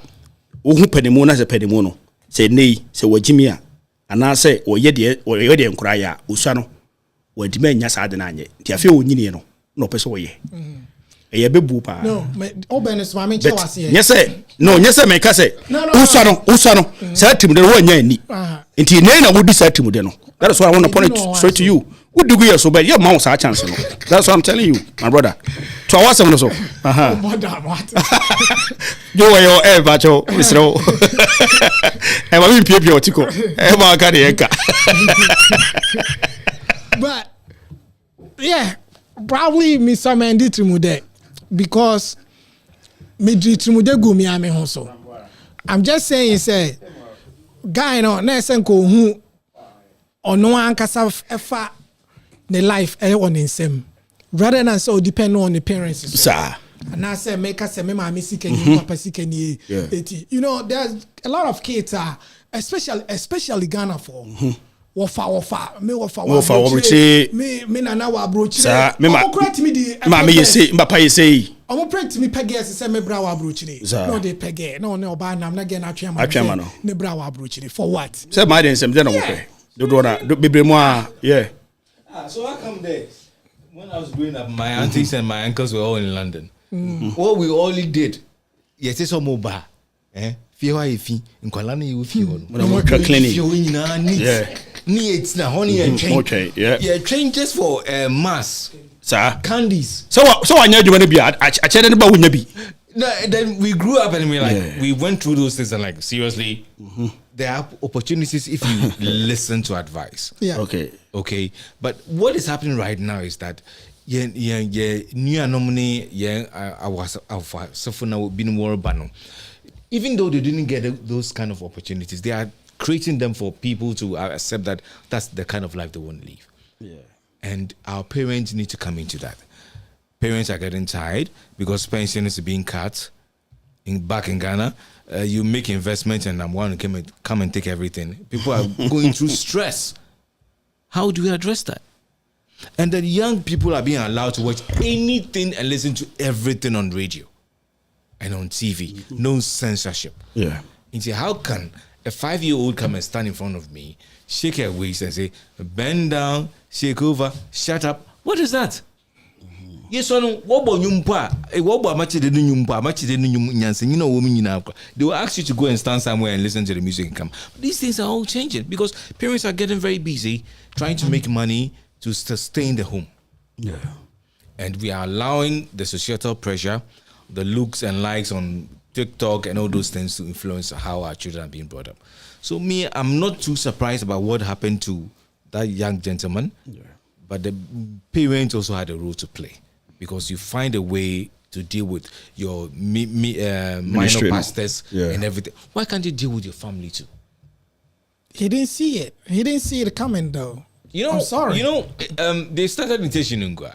Who pedimona se pedimono. Say nay, say wajimia. And I say, or ye and cry, usano. When the men yas adenanye. Tiafio nyino. No person way. A bebu pa. No, Obenes, my mentor was here. Yes, sir. No, yes, sir, make us say. Usano. Said to the one ye. Until Nana would decide to Mudeno. That's why I want to point it straight to you. What do we so bad? Your mouse are chance. That's what I'm telling you, my brother. To our son also. You are your air, Bacho, Mr. And I will pay your tico. Emma Gadieka. But yeah, probably me some and did trimude because me did trimude go me ame hoso. I'm just saying, say, guy no nesenko who or no one can have the life on in same rather than so depend on the parents. Sir. And I say, make us say, me mama sick and you, papa sick and you. You know, there's a lot of kids especially Ghana for. Wofa me nana wa brochi sir me ma me yesi papa yesi omo print me pege se me bra wa brochi no dey pege no oba nam na get na atwema no ne bra wa brochi for what say my den sem dey no pe do na do bebre mu yeah so I come there when I was growing up my aunties and my uncles were all in London. What we only did yesi so mo ba fie wa efi nkwala na you fie ho no clinic yeah it's na honey and train. Okay, yeah, train just for mass. Sir, candies. So I knew you want to be. I said about when you be. No, then we grew up and we went through those things and like seriously, there are opportunities if you listen to advice. Yeah. Okay. But what is happening right now is that new anomaly I was suffered being more bano. Even though they didn't get those kind of opportunities, they are creating them for people to accept that that's the kind of life they want to live. Yeah. And our parents need to come into that. Parents are getting tired because pension is being cut back in Ghana. You make investments and I'm going to come and take everything. People are going through stress. How do we address that? And the young people are being allowed to watch anything and listen to everything on radio and on TV. No censorship. Yeah. And say, how can a 5-year-old come and stand in front of me, shake her waist and say, bend down, shake over, shut up? What is that? Yes, they will ask you to go and stand somewhere and listen to the music and come. But these things are all changing because parents are getting very busy trying to make money to sustain the home. Yeah. And we are allowing the societal pressure, the looks and likes on TikTok and all those things to influence how our children are being brought up. So I'm not too surprised about what happened to that young gentleman, but the parents also had a role to play because you find a way to deal with your minor pastors and everything. Why can't you deal with your family too? He didn't see it. He didn't see it coming though. I'm sorry. They started meditation in Ngwa.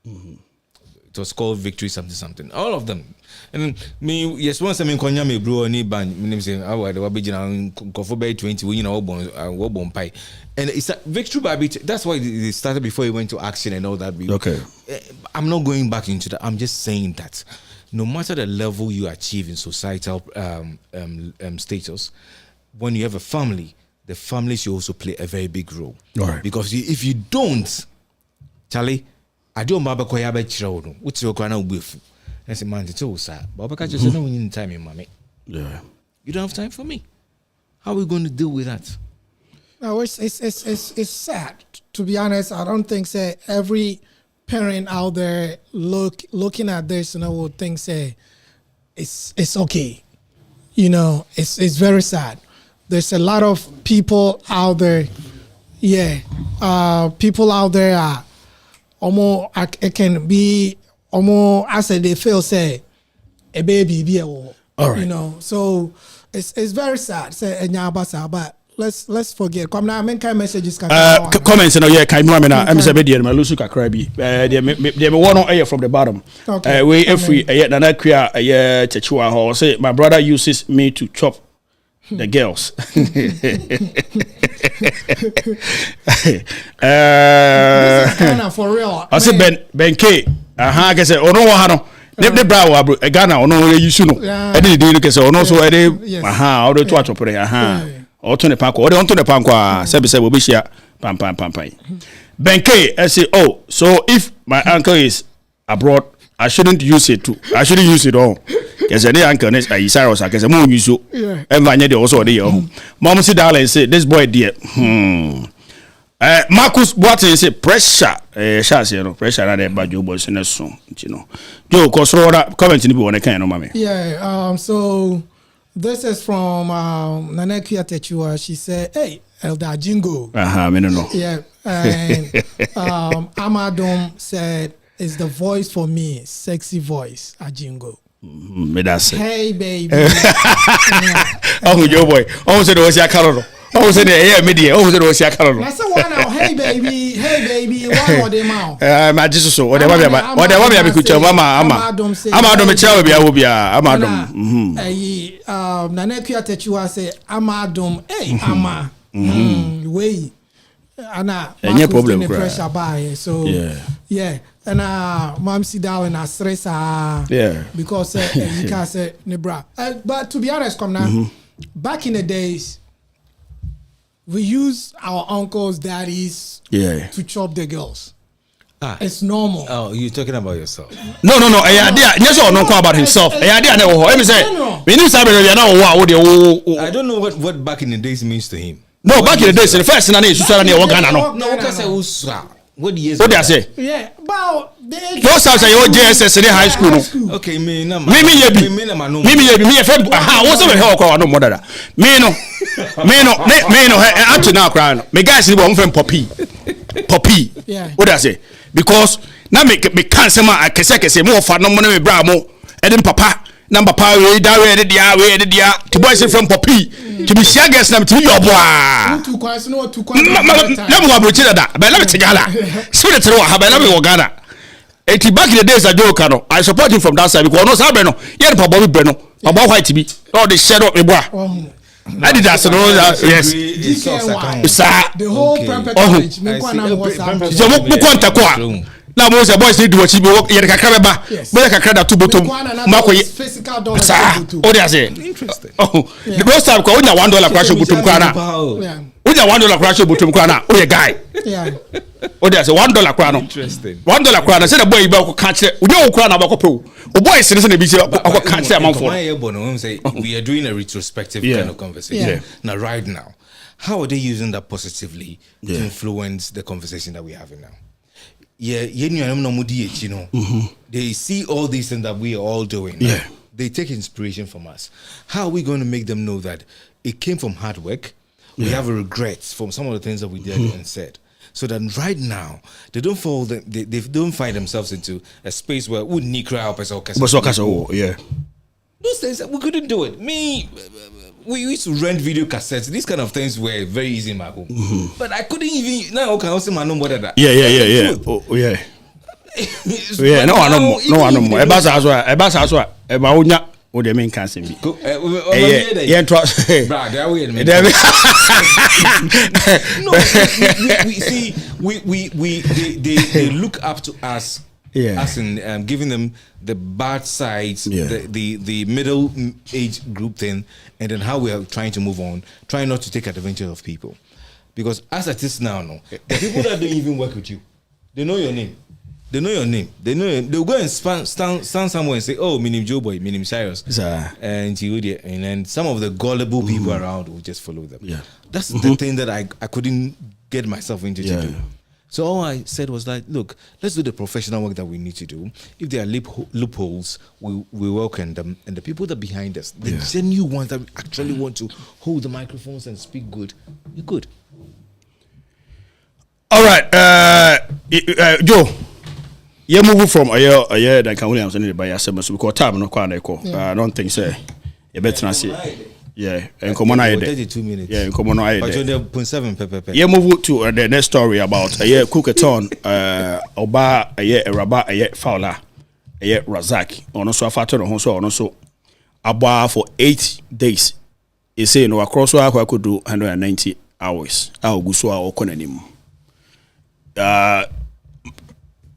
It was called Victory something. All of them. And me, yes, once I'm in Konya, me bro, any band, me name say, I will be in Kofo Bay 20, we born pie. And it's a Victory Baby. That's why they started before he went to action and all that. Okay. I'm not going back into that. I'm just saying that no matter the level you achieve in societal status, when you have a family, the family should also play a very big role. All right. Because if you don't, Charlie, I don't remember quite about children. What's your kind of with? I said, man, it's all sad. But because you said, no, we need time, mommy. Yeah. You don't have time for me. How are we going to deal with that? No, it's sad. To be honest, I don't think say every parent out there looking at this, would think say it's okay. It's very sad. There's a lot of people out there. Yeah, people out there are almost. It can be almost as they feel say a baby be a war. All right. So it's very sad. Say but let's forget. Come now, I kind messages. Comments kai mu amena am say be dey na lusu kakra bi. Dey me one from the bottom. Okay. We every nana kwia chechiwa ho say my brother uses me to chop the girls. This is Ghana for real. I say Ben K. I say ono wa ha no. Ne bra wa bro Ghana ono you should know. E dey look say ono so e dey all the to chop Oto ne panko. Ode onto ne panko a se we be share pam. Ben K say, oh, so if my uncle is abroad, I shouldn't use it too. I shouldn't use it all. Cause any uncle is Cyrus, I guess mo use so. And vanya de also dey home. Mom sit down and say, this boy dear. Marcus Boateng say pressure. Shas, pressure na dey bad you boys in so, Joe cause comment ni be one kind no mama. Yeah, so this is from Nana Kiatechua. She said, hey, Elder Jingo. Me no know. Yeah, and Amadum said, "It's the voice for me, sexy voice, Ajingo." Me that say. Hey baby. Oh, your boy. Oh, so there was your color. Oh, so there, media. Oh, so there was your color. I said, "One now, hey baby, one more them out." My Jesus, so whatever me could tell Mama, Amadum me tell me I will be Amadum. Nana Kuya Techua say Amadum, hey Ama, way. Ana any problem pressure by so yeah and mom sit down and stress because you can say nebra but to be honest come now back in the days we use our uncles daddies to chop the girls. It's normal. Oh, you're talking about yourself? No. I don't know about himself. I don't know what back in the days means to him. No, back in the days, the first thing I need to start near Ghana. No, because I was what years? What did I say? Yeah, about those times I was JSS in high school. Okay, me no. Me friend. What's the hell called no mother? Me no. Up to now, crying. Me guys is one friend Poppy. Yeah. What did I say? Because now me can't say I can say more for no money me bramo. Eden papa. Number power we dia to boys from Poppy to be share guest nam to your boy no let me go that but let me take gala so the throw have let me go Ghana back in the days I joke I support him from that side because no sabe no here the Bobby Breno about white be all the shadow me boy I did that so yes the whole package me kwana was so mo kwanta kwa na mo say boys need to watch be yere kakra ba boy kakra da to bottom mako physical dollar o dey say interesting the most time ko onya $1 crash bottom kwa na onya $1 crash bottom kwa na o ye guy o dey say $1 kwa no interesting $1 kwa na say the boy be ko ka kire onya o kwa na ba ko pe o boy say na be say ko ka kire am for we are doing a retrospective kind of conversation now right now how are they using that positively to influence the conversation that we're having now? They see all these things that we are all doing. They take inspiration from us. How are we going to make them know that it came from hard work? We have regrets from some of the things that we did and said. So that right now they don't they don't find themselves into a space where we need cry up as those things we couldn't do it. We used to rent video cassettes. These kind of things were very easy in my home. But I couldn't even now okay, I also my number that. Yeah. No one no more. Ebasa aswa. Eba onya o de men kan sembi. Yeah, trust. Bra, there we they look up to us. As in giving them the bad sides, the middle age group thing, and then how we are trying to move on, trying not to take advantage of people. Because as it is now, the people that don't even work with you, they know your name. They'll go and stand somewhere and say, "Oh, my name Joe Boy, my name Cyrus," and then some of the gullible people around will just follow them. That's the thing that I couldn't get myself into to do. So all I said was like, look, let's do the professional work that we need to do. If there are loopholes, we welcome them. And the people that are behind us, the genuine ones that actually want to hold the microphones and speak good, you could. All right, Joe. You move from a year Duncan Williams and by yourself because time no quite I don't think so. You better not see. Yeah, and come on, 32 minutes. Yeah, come on, I. But you're 0.7 Yeah, move to the next story about a year cookathon. Oba a year Rabba a year Fowler a year Razak on also a factor on also Abba for 8 days. You say no across I could do 190 hours. I'll go so I'll con him.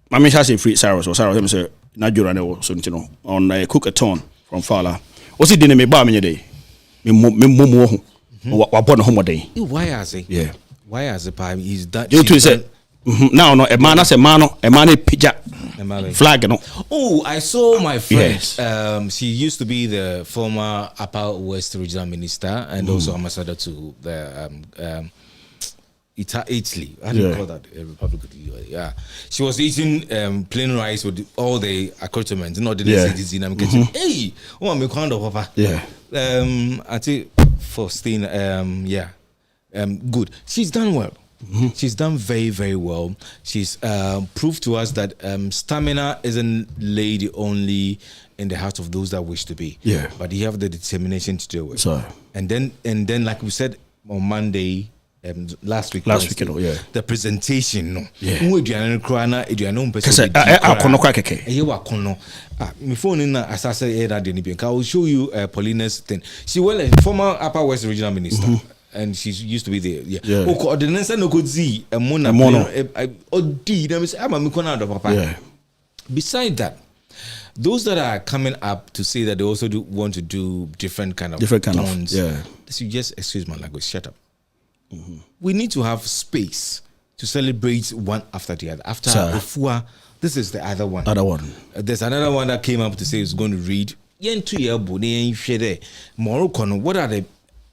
Mammy has a free Cyrus or Cyrus say Nigeria or something on a cookathon from Fowler. What's it dinner me bar me day? Why has he? Yeah. Why has the pipe? He's that. You two said now no a man pija flag no. Oh, I saw my friend. Yes. She used to be the former Upper West Regional Minister and also ambassador to the Italy. How do you call that? Republic of Italy. Yeah. She was eating plain rice with all the accoutrements. Not the citizen. I'm getting hey, oh, I'm a kind of papa. Yeah. I think for staying good. She's done well. She's done very, very well. She's proved to us that stamina isn't laid only in the heart of those that wish to be. Yeah. But you have the determination to do it. So. And then, like we said on Monday, last week, the presentation, no. Yeah. Because my phone in as I say, I will show you Paulina's thing. She former Upper West Regional Minister. And she used to be there. Yeah. Beside that, those that are coming up to say that they also want to do different kind of tones, you just excuse my language, shut up. We need to have space to celebrate one after the other. After Ofua, this is the other one. There's another one that came up to say it's going to read. What are the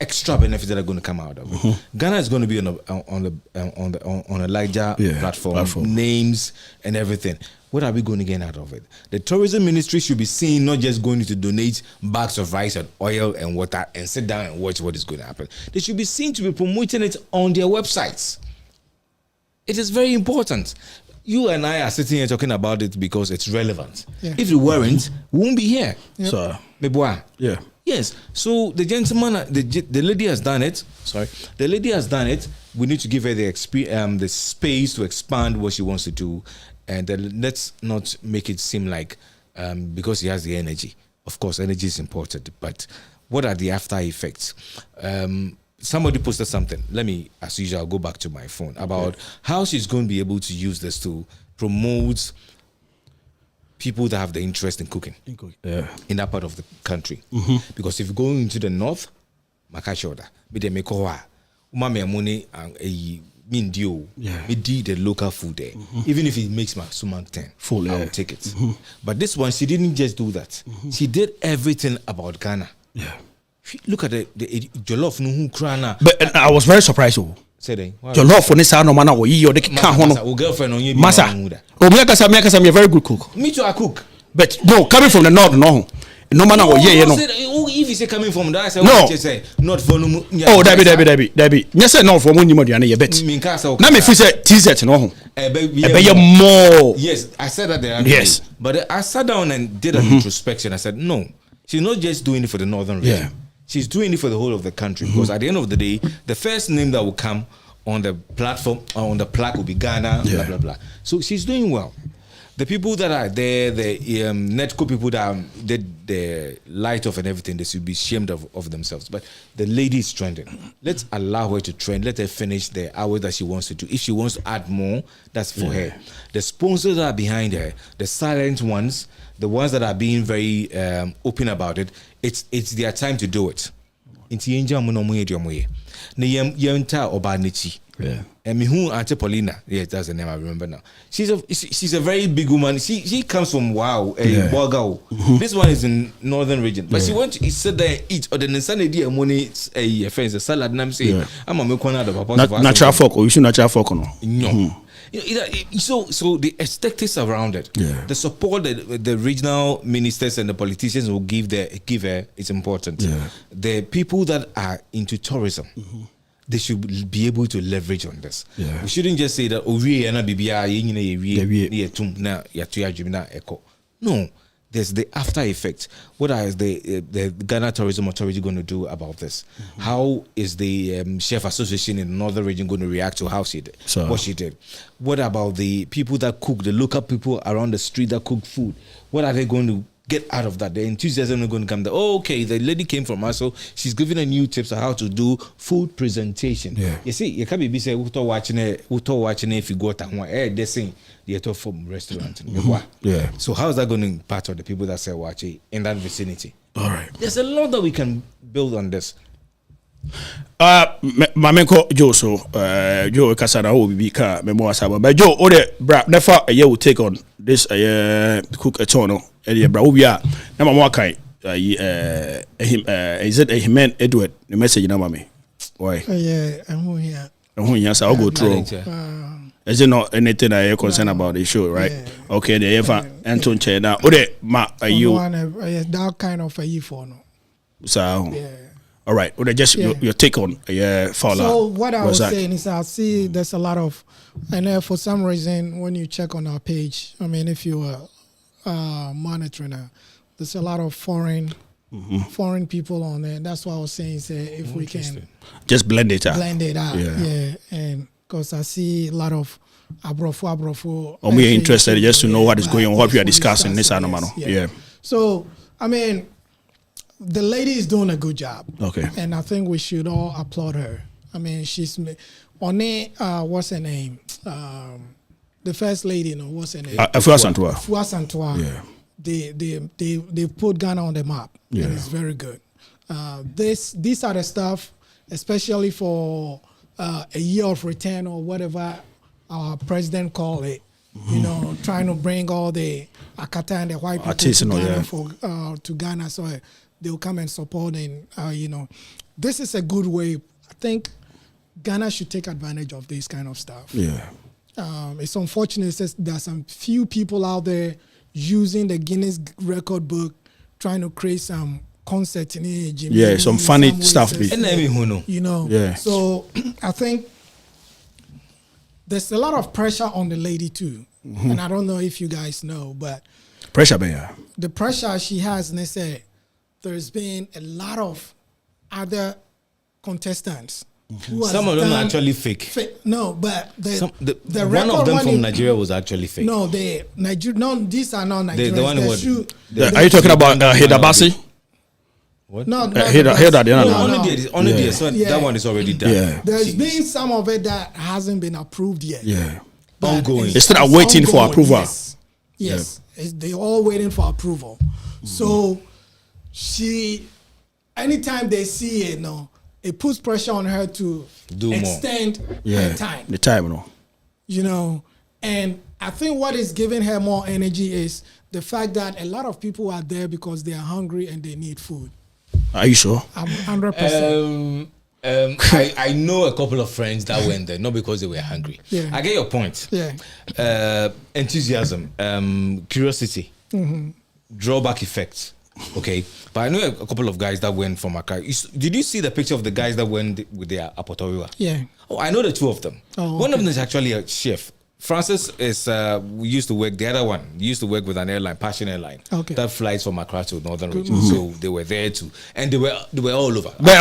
extra benefits that are going to come out of it? Ghana is going to be on a larger platform, names and everything. What are we going to get out of it? The tourism ministry should be seen not just going to donate bags of rice and oil and water and sit down and watch what is going to happen. They should be seen to be promoting it on their websites. It is very important. You and I are sitting here talking about it because it's relevant. Yeah. If it weren't, we won't be here. Yep. So, yeah. Yes. So the gentleman, the lady has done it. The lady has done it. We need to give her the space to expand what she wants to do. And let's not make it seem like because he has the energy. Of course, energy is important, but what are the after effects? Somebody posted something. Let me, as usual, go back to my phone about how she's going to be able to use this to promote people that have the interest in cooking in that part of the country. Because if you go into the north, Makashoda, me the local food there. Even if it makes my stomach 10, I'll take it. But this one, she didn't just do that. She did everything about Ghana. Yeah. Look at the jollof no krana. But I was very surprised. Say jollof for this no man or you the can girlfriend on you. Masa. Oh, me a very good cook. Me too, I cook. But no, coming from the north, no. No man or if you say coming from that, I say no. Say not for no. Oh, Debbie. Yes, no for one you bet. Now me feel say t-shirt no. More. Yes, I said that there. Yes. But I sat down and did an introspection. I said no. She's not just doing it for the northern region. Yeah. She's doing it for the whole of the country. Because at the end of the day, the first name that will come on the platform, on the plaque will be Ghana, blah, blah, blah. So she's doing well. The people that are there, the Netco people that did the light off and everything, they should be ashamed of themselves. But the lady is trending. Let's allow her to trend. Let her finish the hours that she wants to do. If she wants to add more, that's for her. The sponsors that are behind her, the silent ones, the ones that are being very open about it, it's their time to do it. Yeah. And who Auntie Paulina? Yes, that's the name I remember now. She's a very big woman. She comes from Bogao. This one is in northern region, but she went to sit there and eat. Or the Sunday day money a friends a salad. And I'm saying I'm a make one out of natural folk or you should natural folk or no. So the aesthetics around it, the support that the regional ministers and the politicians will give her is important. Yeah. The people that are into tourism, they should be able to leverage on this. Yeah. We shouldn't just say that no, there's the after effect. What is the Ghana Tourism Authority going to do about this? How is the Chef Association in the Northern Region going to react to how she did what she did? What about the people that cook, the local people around the street that cook food? What are they going to get out of that? The enthusiasm is going to come there. Oh, okay, the lady came from us, so she's giving a new tips on how to do food presentation. Yeah. You see, you can't be say we watching if you go to they sing the Atopa restaurant. Yeah. So how is that going to impact on the people that sell wachi in that vicinity? All right. There's a lot that we can build on this. Mamenko Joe Joe Kasana will be car memoir saba. But Joe bra never a year will take on this cook a tono and bra we are na mama kai is it a him Edward the message na mama why I'm here yes I'll go through. Is it not anything I hear concerned about the show, right? Yeah. Okay, the ever Anton Chena. Ma are you that kind of a for no. So All right. Well, just your take on Fowler. So what I was saying is I see there's a lot of, and for some reason when you check on our page, I mean if you are monitoring her, there's a lot of foreign people on there. That's why I was saying if we can just blend it out. Yeah. And because I see a lot of abrofo. We're interested just to know what is going on, what we are discussing this animal. Yeah. So I mean, the lady is doing a good job. Okay. And I think we should all applaud her. I mean, she's on it. What's her name? The first lady, what's her name? Afua Santua. Yeah. They put Ghana on the map. Yeah. And it's very good. These are the stuff, especially for a year of return or whatever our president called it. Trying to bring all the Akata and the white people to Ghana, so they'll come and support. And this is a good way. I think Ghana should take advantage of this kind of stuff. Yeah. It's unfortunate there's some few people out there using the Guinness record book, trying to create some concept in it. Yeah, some funny stuff. So I think there's a lot of pressure on the lady too. And I don't know if you guys know, but pressure, yeah. The pressure she has, and they say there's been a lot of other contestants. Some of them are actually fake. No, but the one of them from Nigeria was actually fake. No, these are not Nigerians. The one are you talking about Hidabasi? What? No, only there. So that one is already done. Yeah. There's been some of it that hasn't been approved yet. Yeah. Ongoing. It's still waiting for approval. Yes. They're all waiting for approval. So anytime they see it, it puts pressure on her to extend her time. The time, And I think what is giving her more energy is the fact that a lot of people are there because they are hungry and they need food. Are you sure? I'm 100%. I know a couple of friends that went there, not because they were hungry. Yeah. I get your point. Yeah. Enthusiasm, curiosity, drawback effect. Okay, but I know a couple of guys that went from Accra. Did you see the picture of the guys that went with their apotoriwa? Yeah. Oh, I know the two of them. One of them is actually a chef. Francis is used to work. The other one used to work with an airline, Passion Airline, that flies from Accra to Northern Region. So they were there too, and they were all over. But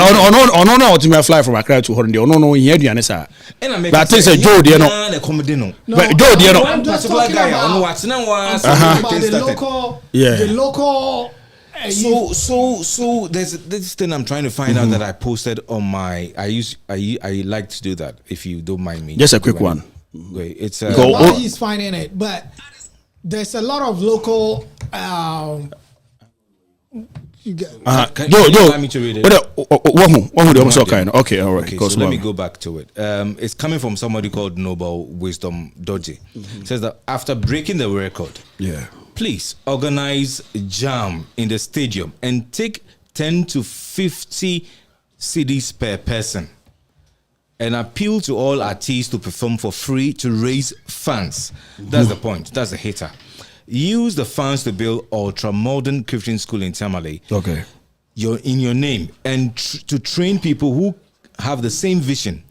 no, fly from Accra to Horn. No, here the answer. But I think Joe, But Joe, I'm just talking about the local. So there's this thing I'm trying to find out that I posted on my. I like to do that if you don't mind me. Just a quick one. Wait, it's while he's finding it, but there's a lot of local. You get. Allow me to read it. Okay, all right. Okay, so let me go back to it. It's coming from somebody called Noble Wisdom Doji. It says that after breaking the record, please organize a jam in the stadium and take 10 to 50 CDs per person. And appeal to all artists to perform for free to raise funds. That's the point. That's the hater. Use the funds to build ultra-modern Christian school in Tamale. Okay. In your name. And to train people who have the same vision.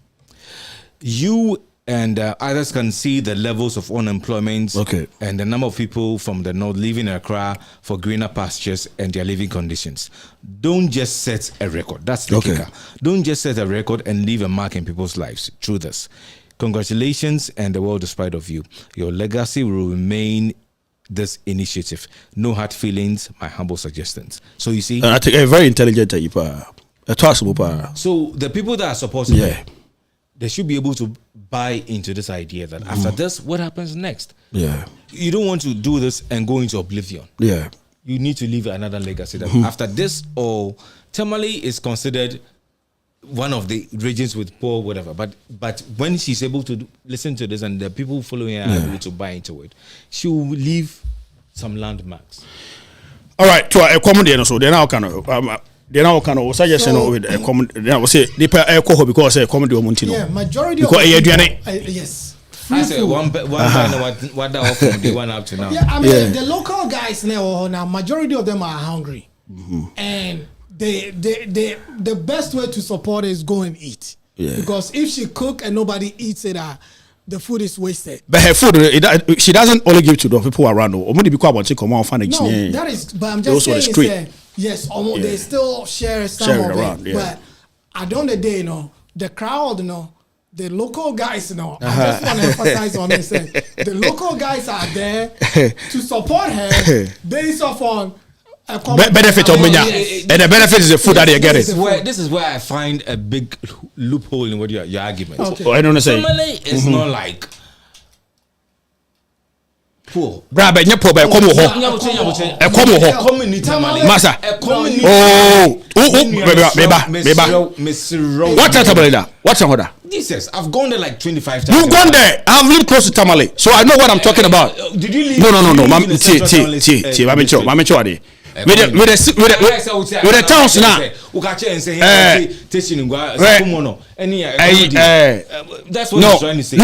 You and others can see the levels of unemployment and the number of people from the north living in Accra for greener pastures and their living conditions. Don't just set a record. That's the kicker. Don't just set a record and leave a mark in people's lives through this. Congratulations, and the world is proud of you. Your legacy will remain this initiative. No hard feelings, my humble suggestions. So you see, I think a very intelligent So the people that are supporting they should be able to buy into this idea that after this, what happens next? Yeah. You don't want to do this and go into oblivion. Yeah. You need to leave another legacy that after this, or Tamale is considered one of the regions with poor whatever. But when she's able to listen to this and the people following her are able to buy into it, she will leave some landmarks. All right, to a common so then I'll kind of suggestion with a common. Then I will say the alcohol because a common Montino. Yeah, majority because of yes. I say one what that offer from day one up to now. Yeah, I mean the local guys now majority of them are hungry, and the best way to support is go and eat. Yeah. Because if she cook and nobody eats it, the food is wasted. But her food, she doesn't only give to the people around. No, that is. But I'm just saying, yes, they still share some of around, it. But at the end of the day, the crowd, the local guys, I just want to emphasize on this. The local guys are there to support her based off on benefit of Minya. And the benefit is the food that they get it. This is where I find a big loophole in what your argument. Okay. I don't know. Family is not like poor. Brother, you poor, but come home. Massa. What's that? What's that? Jesus, I've gone there like 25 times. You've gone there. I've lived close to Tamale, so I know what I'm talking about. Did you leave? No. With the towns now. That's what I'm trying to say.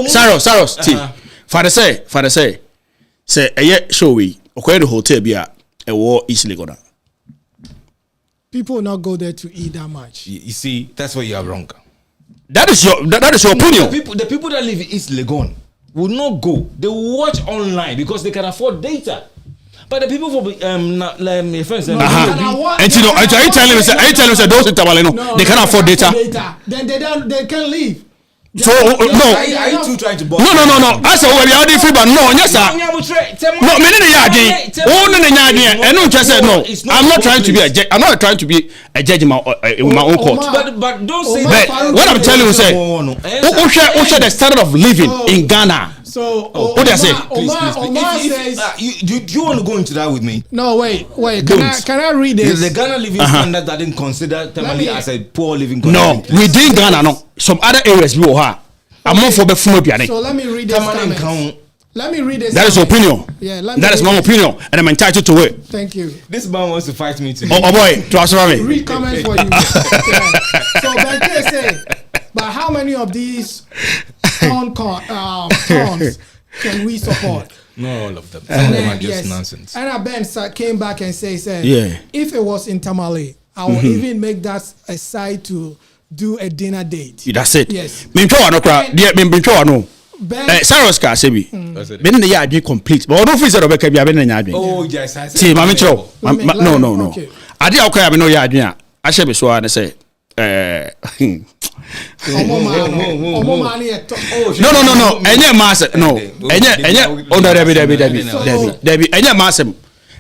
Saros. Father say, show we. Okay, the hotel be a war easily gonna. People will not go there to eat that much. You see, that's where you are wrong. That is your opinion. The people that live in East Legon will not go. They will watch online because they can afford data. But the people for my friends, and are you telling me those in Tamale they can afford data? Then they can leave. So no, are you two trying to box? No. I said we are free, but no, yes sir. No, I'm not trying to be a judge. I'm not trying to be a judge in my own court. But don't say that. What I'm telling you is, who share the standard of living in Ghana? So what do I say? Omar says, do you want to go into that with me? No, wait. Can I read this? The Ghana living standard that didn't consider Tamale as a poor living condition. No, within Ghana, no. Some other areas we are. I'm not for the food. So let me read this comment. Let me read this. That is opinion. Yeah, that is my opinion, and I'm entitled to it. Thank you. This man wants to fight me today. Oh boy, transfer me. Read comments for you. So Benke say, but how many of these towns can we support? Not all of them. Some of them are just nonsense. And Ben came back and said, if it was in Tamale, I would even make that a side to do a dinner date. That's it. Yes. Saros ka say bi. Ben the yard complete. But no freezer obeka bia ben nya adwen. Oh yes, I see. Mama chiro. No. Ade akoya be no ya adwen a. A hye be so a ne say no. Enye mass no. Enye ono Debbie. Enye massem.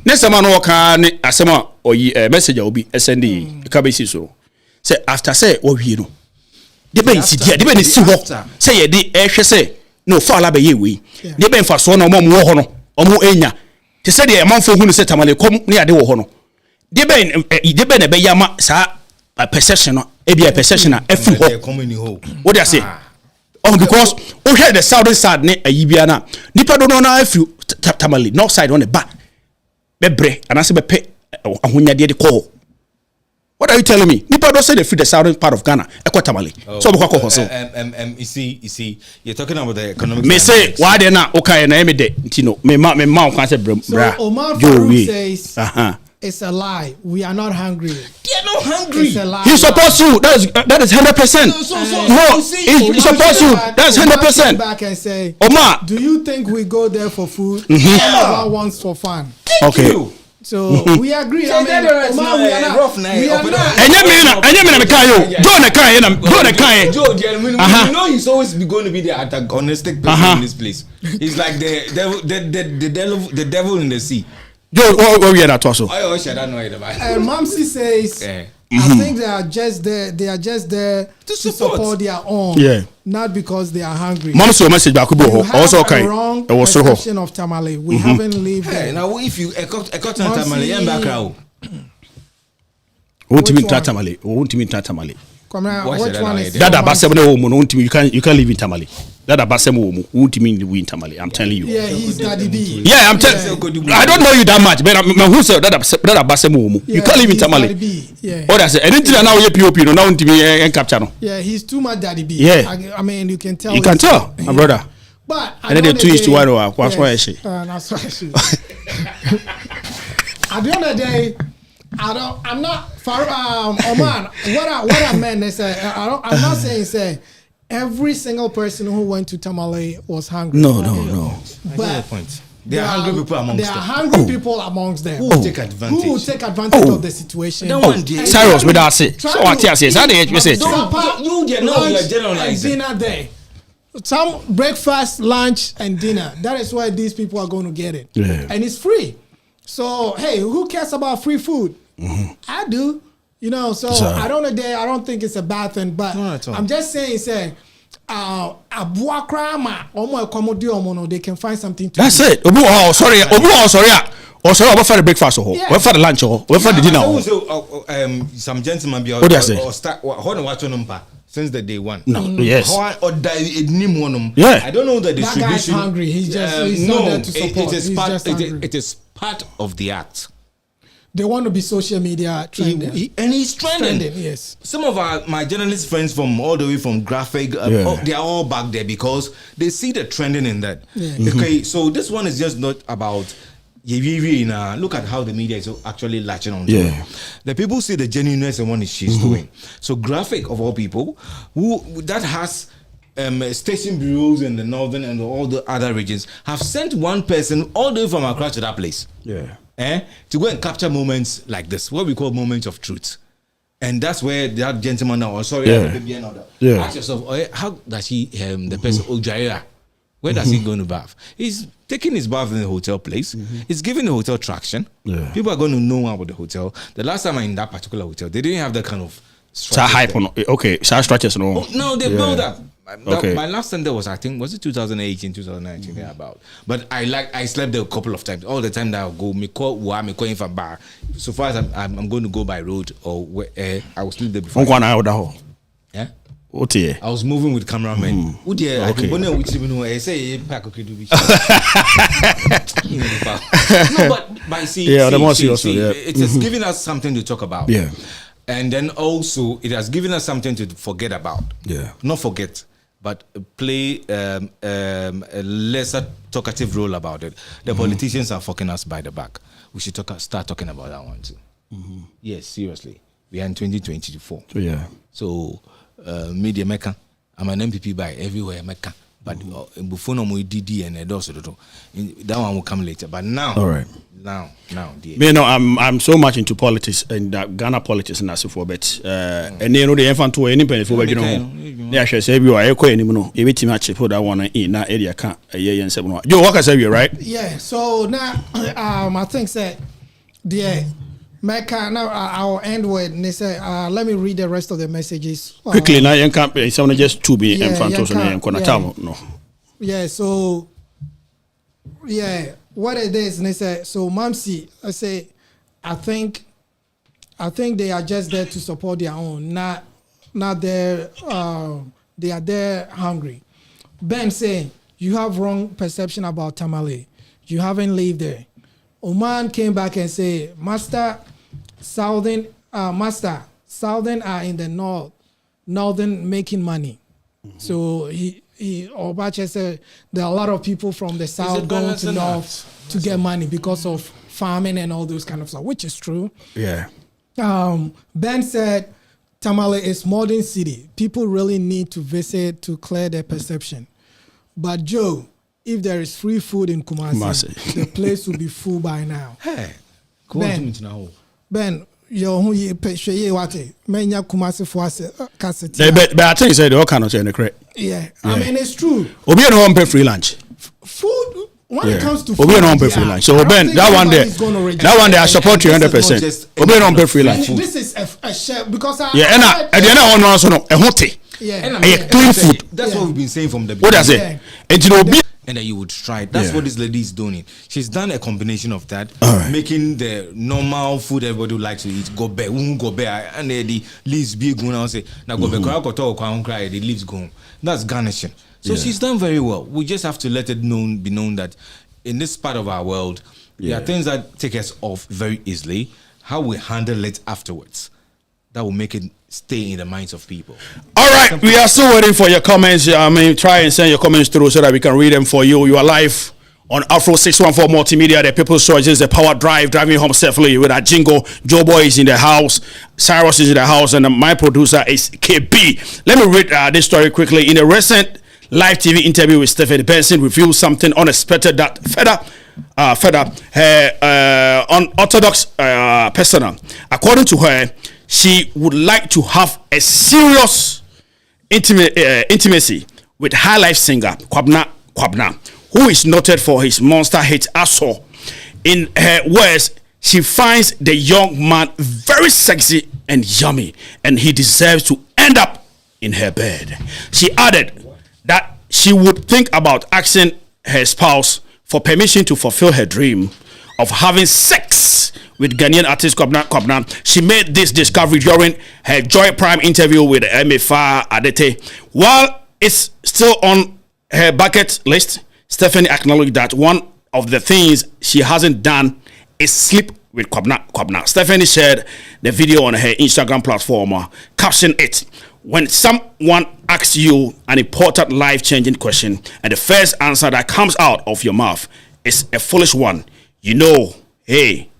Ne sama no ka ne asema oyi message obi send ka be si so. Say after say wo hwie no. De ben si dia, de ben si ho. Say ye de ehwe say no fall aba ye we. De ben fa so no mo wo ho no. Omo enya. Te say de manfo hu no say Tamale kom ne ade wo ho no. De ben e be yama sa perception no. E be perception na afi ho. What do you say? Oh, because o hear the southern side ne ayibia na. Nipa do no na afi Tamale north side on the back. Bebre anase be pe ahonyade de ko. What are you telling me? Nipa don't say they free the southern part of Ghana. Tamale. So you see, you're talking about the economic. Me say why they na okay na me de ntino. Me ma can say bra. So Omar Farouk says it's a lie. We are not hungry. They're not hungry. It's a lie. He's supposed to. That is 100%. No, he's supposed to. That's 100%. Back and say, Omar, do you think we go there for food? Omar wants for fun. Okay. So we agree. I mean, Omar, we are not. Joe, you know he's always going to be the antagonistic person in this place. He's like the devil in the sea. Joe, what we are at also. Mamsi says, I think they are just there. They are just there to support their own. Yeah. Not because they are hungry. Mamsi message back also okay. Wrong perception of Tamale. We haven't lived there. Now, if you got Tamale, I'm back out. Won't mean Tamale. Won't mean Tamale. Come on. Which one is that? You can't live in Tamale. That won't mean we in Tamale. I'm telling you. Yeah, he's Daddy B. Yeah, I'm telling you. I don't know you that much, but who said that? You can't live in Tamale. Yeah. Oh, that's it. And until now, you POP, no, now to be capture. Yeah, he's too much Daddy B. Yeah. I mean, you can tell. You can tell, my brother. But and then the 2:1 or what's why she. That's why she. At the end of the day, I'm not for Oman. What I meant is I'm not saying every single person who went to Tamale was hungry. No. But point. There are hungry people amongst them. There are hungry people amongst them Who will take advantage? Who will take advantage of the situation? Cyrus, without say. So what you say? How you say? You're generalizing. Dinner there. Some breakfast, lunch, and dinner. That is why these people are going to get it. Yeah. And it's free. So, hey, who cares about free food? Mm-hmm. I do. You know, so I don't think it's a bad thing. But I'm just saying, they can find something to That's do. it. Sorry. Or sorry, what for the breakfast or what for the lunch or what for the dinner? Some gentlemen be what do you say? Or start since the day one. No, yes. Yeah. I don't know the distribution. That guy's hungry. He's not there to support. It is part of the act. They want to be social media trending. And he's trending. Yes. Some of my journalist friends from all the way from graphic, they are all back there because they see the trending in that. Yeah. Okay, so this one is just not about look at how the media is actually latching on to it. The people see the genuineness and what she's doing. So graphic of all people that has station bureaus in the northern and all the other regions have sent one person all the way from Accra to that place. To go and capture moments like this, what we call moments of truth. And that's where that gentleman now, ask yourself, how does he, the person, Ojaira, where does he go to bath? He's taking his bath in the hotel place. He's giving the hotel traction. People are going to know about the hotel. The last time I'm in that particular hotel, they didn't have that kind of hype on. Okay, structures no. No, they built up. My last time there was, I think, was it 2018, 2019, thereabout. But I slept there a couple of times. All the time that I'll go, me call in from bar. So far as I'm going to go by road or where I was sleep there before. Yeah. I was moving with cameramen. No, but see, it has given us something to talk about. Yeah. And then also it has given us something to forget about. Yeah. Not forget, but play a lesser talkative role about it. The politicians are fucking us by the back. We should start talking about that one too. Yes, seriously. We are in 2024. So media Mecca. I'm an MPP by everywhere Mecca. But before no more DD and that one will come later. But now, all right. Now, dear. You know, I'm so much into politics and Ghana politics and as for bet. And you know the infant to any penny for yeah, I say you are anymore. Every team match for that one in that area can't a year and 7. You work as you right? Yeah. So now, I think that Mecca. Now I'll end with let me read the rest of the messages quickly. Now you can't be someone just to be infant no. Yeah. So what it is, and they say, so Mamsi, I say, I think they are just there to support their own, not there. They are there hungry. Ben say, you have wrong perception about Tamale. You haven't lived there. Oman came back and say, Southern are in the northern making money. So Obache said there are a lot of people from the south going to north to get money because of farming and all those kind of stuff, which is true. Yeah. Ben said Tamale is modern city. People really need to visit to clear their perception. But Joe, if there is free food in Kumasi. The place will be full by now. Hey, Ben, yo ye pay wate menya Kumasi for us cassette. But I think you said all cannot say the correct. Yeah, I mean it's true. Obi no one pay free lunch. Food when it comes to food, Obi no one pay free lunch. So Ben, that one day I support you 100%. Obi no one pay free lunch. This is a share because I and the other one also no a hote. Yeah, clean food. That's what we've been saying from the beginning. What does it? And you know, and that you would try. That's what this lady is doing. She's done a combination of that, making the normal food everybody would like to eat. Go back, and the leaves be going. I'll say now go back. The leaves go. That's garnishing. So she's done very well. We just have to let it be known that in this part of our world, there are things that take us off very easily. How we handle it afterwards, that will make it stay in the minds of people. All right, we are still waiting for your comments. I mean, try and send your comments through so that we can read them for you. You are live on Afro 614 Multimedia, the People's Choices, the Power Drive, driving home safely with our jingle. Joe Boy is in the house, Cyrus is in the house, and my producer is KB. Let me read this story quickly. In a recent live TV interview with Stephanie Benson, revealed something unexpected that further her unorthodox persona. According to her, she would like to have a serious intimacy with high life singer Kwabna, who is noted for his monster hit Aso. In her words, she finds the young man very sexy and yummy, and he deserves to end up in her bed. She added that she would think about asking her spouse for permission to fulfill her dream of having sex with Ghanaian artist Kwabna. She made this discovery during her Joy Prime interview with Emefa Adete. While it's still on her bucket list, Stephanie acknowledged that one of the things she hasn't done is sleep with Kwabna. Stephanie shared the video on her Instagram platform, caption it: "When someone asks you an important life-changing question and the first answer that comes out of your mouth is a foolish one, you know, hey,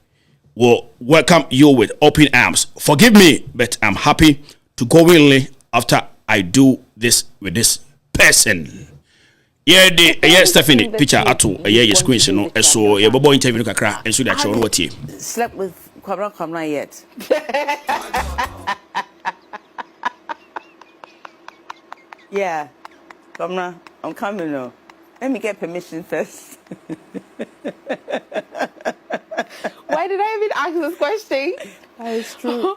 will welcome you with open arms. Forgive me, but I'm happy to go willingly after I do this with this person." Yeah, Stephanie, picture ato your screen no so your bobo interview kakra and so that you what you slept with Kwabna yet. Yeah, Kwabna, I'm coming now. Let me get permission first. Why did I even ask this question? That is true.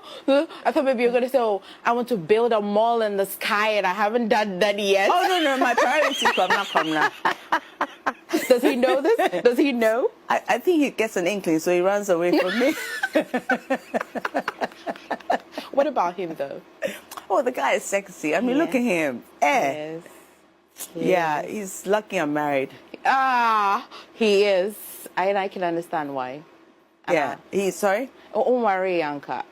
I thought maybe you're going to say, oh, I want to build a mall in the sky and I haven't done that yet. Oh, no, my priority is Kwabna. Does he know this? Does he know? I think he gets an inkling, so he runs away from me. What about him, though? Oh, the guy is sexy. I mean, look at him. Yes. Yeah, he's lucky I'm married. He is. And I can understand why. Yeah, he's sorry? Oh, worry, Yanka.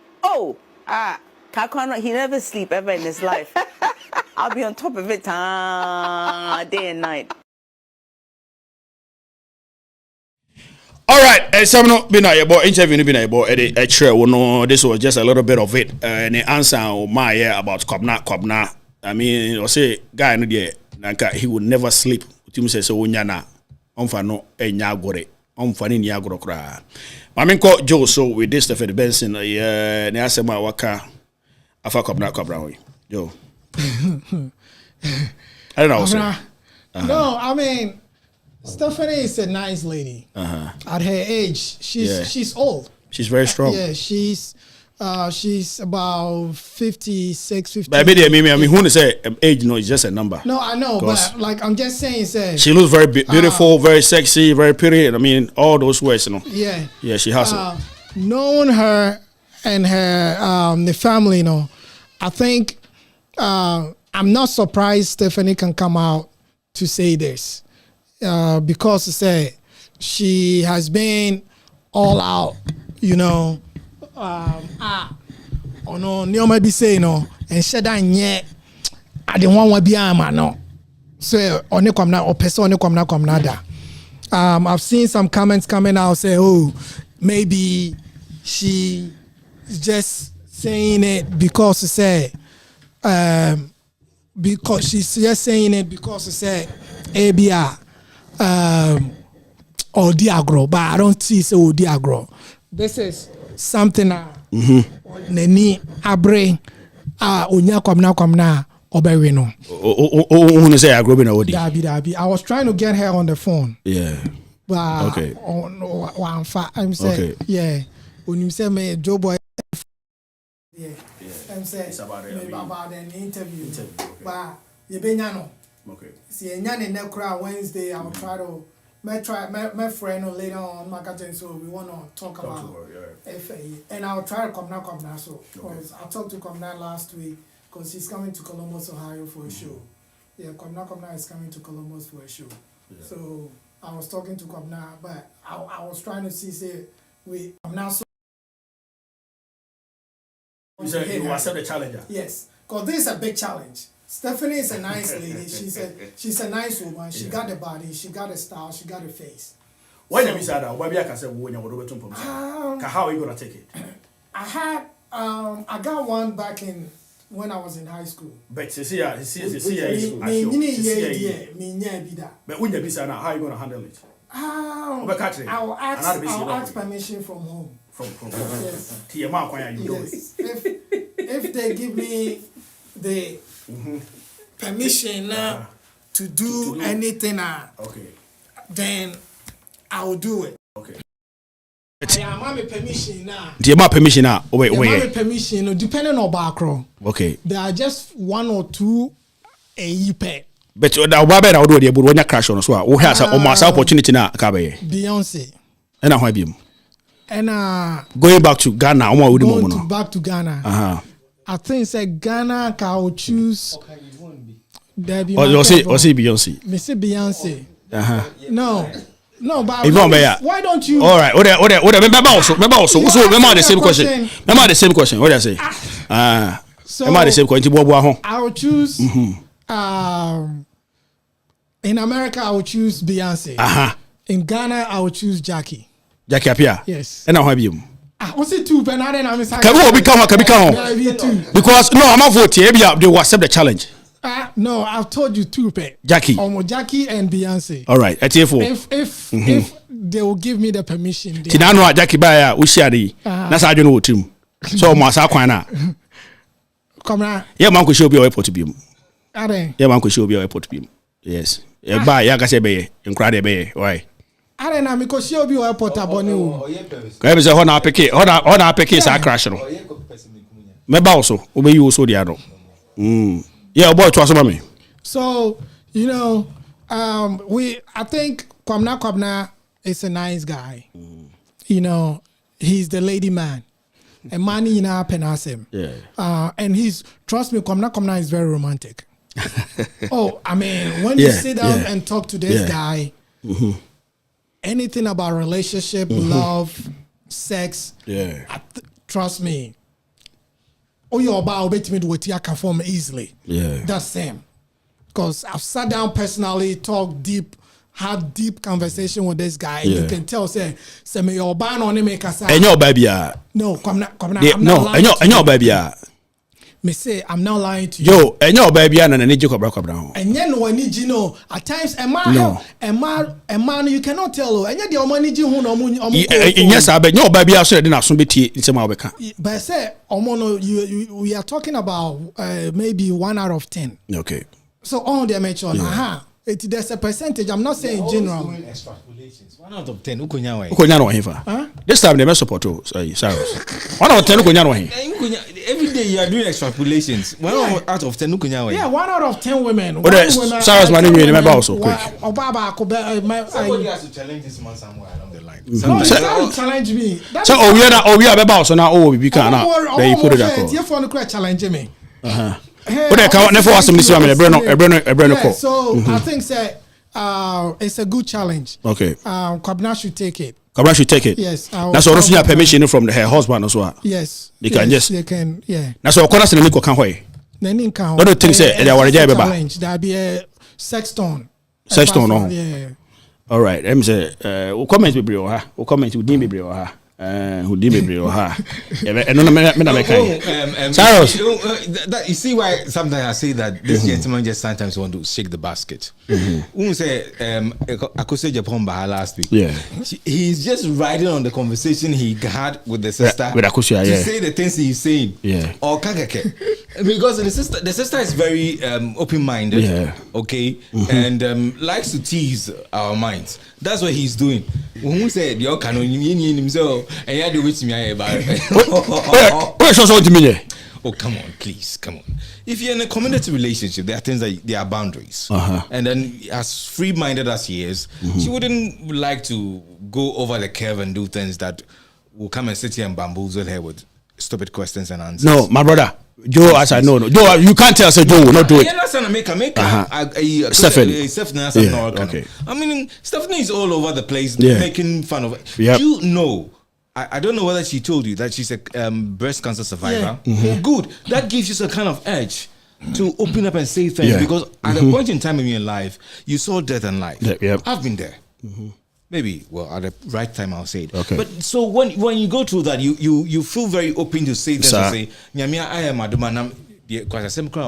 Kakwana, he never sleep ever in his life. I'll be on top of it day and night. All right, some no been a boy interview been a boy this was just a little bit of it and the answer my about Kwabna. I mean, I say guy no there nanka he would never sleep. Tim say so nyana onfa no enya gore onfa ni agoro kra. Mami ko Joe so with this Stephanie Benson ne asema waka afa Kwabna we. Joe. I don't know. No, I mean Stephanie is a nice lady. At her age, she's old. She's very strong. Yeah, she's about 56, 50. But I mean, who say age? No, it's just a number. No, I know, but like I'm just saying, she looks very beautiful, very sexy, very pretty. I mean, all those words, you know. Yeah, she has it. Knowing her and her the family, you know, I think I'm not surprised Stephanie can come out to say this. Because say she has been all out, you know. Oh no, you might be saying no, and said I didn't want to be a man no. So on the come now or person on the come now da. I've seen some comments coming out say, oh, maybe she is just saying it because she say, because she's just saying it because she say ABR. Or diagro, but I don't see so diagro. This is something neni abre onya kwamna obewino. Who say agro be na odi? Dabi. I was trying to get her on the phone. Yeah. But okay. I'm saying yeah. When you say me Joe Boy yeah. I'm saying it's about an interview. Okay. But you be nyano. Okay. See, Nekra Wednesday, I'll try to my friend later on marketing, so we want to talk about FA, and I'll try to come now. So because I talked to Komna last week because he's coming to Columbus, Ohio for a show. Yeah, Komna is coming to Columbus for a show. Yeah. So I was talking to Komna, but I was trying to see I'm now. You said you accept the challenger. Yes, because this is a big challenge. Stephanie is a nice lady. She's a nice woman. She got the body. She got the style. She got the face. Why you miss that? Why be I can say when you want to how are you gonna take it? I got one back in when I was in high school. But see, But when you miss now, how are you gonna handle it? I'll ask permission from home. From Yes. yes. If they give me the permission to do anything, Okay. then I will do it. Okay. I'm having permission now. Do you have permission now? Wait. Permission, depending on background. Okay. There are just one or two a year. But the Wabba I would do the when you crash on us. We have almost opportunity now. Beyonce. And I have him. And going back to Ghana, back to Ghana. I think say Ghana can choose. Or say Beyonce. Me say Beyonce. No, but why don't you? All right. Remember also. Remember the same question. Remember the same question. What did I say? So remember the same question. I will choose. In America, I will choose Beyonce. In Ghana, I will choose Jackie. Jackie Apia. Yes. And I have you. What's it two? But I'm can we come? Because no, I'm not voting. They will accept the challenge. No, I've told you two. Jackie. Jackie and Beyonce. All right. At if they will give me the permission. Tinano Jackie Baya, we share the. That's how you know team. So Masa Kwana. Come on. Yeah, man, could show you airport to be. Yeah, man, could show you airport to be. Yes. By Yagasebe, incredible. Why? I don't know because she'll be airport abonu. Can I say on our picket is a crash. Maybe also, obey you so the other. Yeah, boy, trust me. So, I think Kwamna is a nice guy. He's the lady man. And money in our penasem. Yeah. And trust me, Kwamna is very romantic. When you sit down and talk to this guy, anything about relationship, love, sex, trust me. You're about me to what you can form easily. Yeah. That's same. Because I've sat down personally, talked deep, had deep conversation with this guy. Yeah. You can tell, say me your ban on him, and your baby. No, come not. No, and your baby. Me say I'm not lying to you. Yo, and your baby and need you come down. And no need you know. At times, a man, you cannot tell. And the money you who no. Yes, I bet your baby I said enough. Some bit in some but I say, we are talking about maybe 1 out of 10. Okay. So all the mention, there's a percentage. I'm not saying general. 1 out of 10. This time they must support you. Sorry, 1 out of 10. Every day you are doing extrapolations. 1 out of 10. Yeah, 1 out of 10 women. Sarah's money you remember also. Quick. Somebody has to challenge this man somewhere along the line. No, challenge me. So we are about so now we can now. They put it across. You for the challenge me. So I think it's a good challenge. Okay. Kwabna should take it. Kwabna should take it. Yes. That's also you have permission from her husband as well. Yes. They can just. They can. Yeah. That's all. Corners in the can way. Don't think say they were there. Challenge. There'll be a sexton. Sexton, no. Yeah. All right. Let me say. We'll comment with Brio, ha. We'll comment with Dimmy Brio, ha. Who did me bro ha? Charles, you see why sometimes I say that this gentleman just sometimes want to shake the basket. Who say I could say Japan last week. Yeah, he's just riding on the conversation he had with the sister with Akusia, to say the things he's saying. Yeah, or kakeke because the sister is very open-minded. Yeah, okay, and likes to tease our minds. That's what he's doing. Who said you can himself? And you do with me about oh, come on, please, come on. If you're in a community relationship, there are things that there are boundaries. And then, as free-minded as he is, she wouldn't like to go over the curve and do things that will come and sit here and bamboozle her with stupid questions and answers. No, my brother. Joe, as I know, Joe, you can't tell. Say Joe will not do it. Stephanie. Okay. I mean, Stephanie is all over the place making fun of it. Yep. You know, I don't know whether she told you that she's a breast cancer survivor. Good. That gives you some kind of edge to open up and say things because at a point in time in your life, you saw death and life. I've been there. Maybe, well, at the right time I'll say it. Okay. But so when you go through that, you feel very open to say things. To say, Nyamia, I am a demand. Because I said, so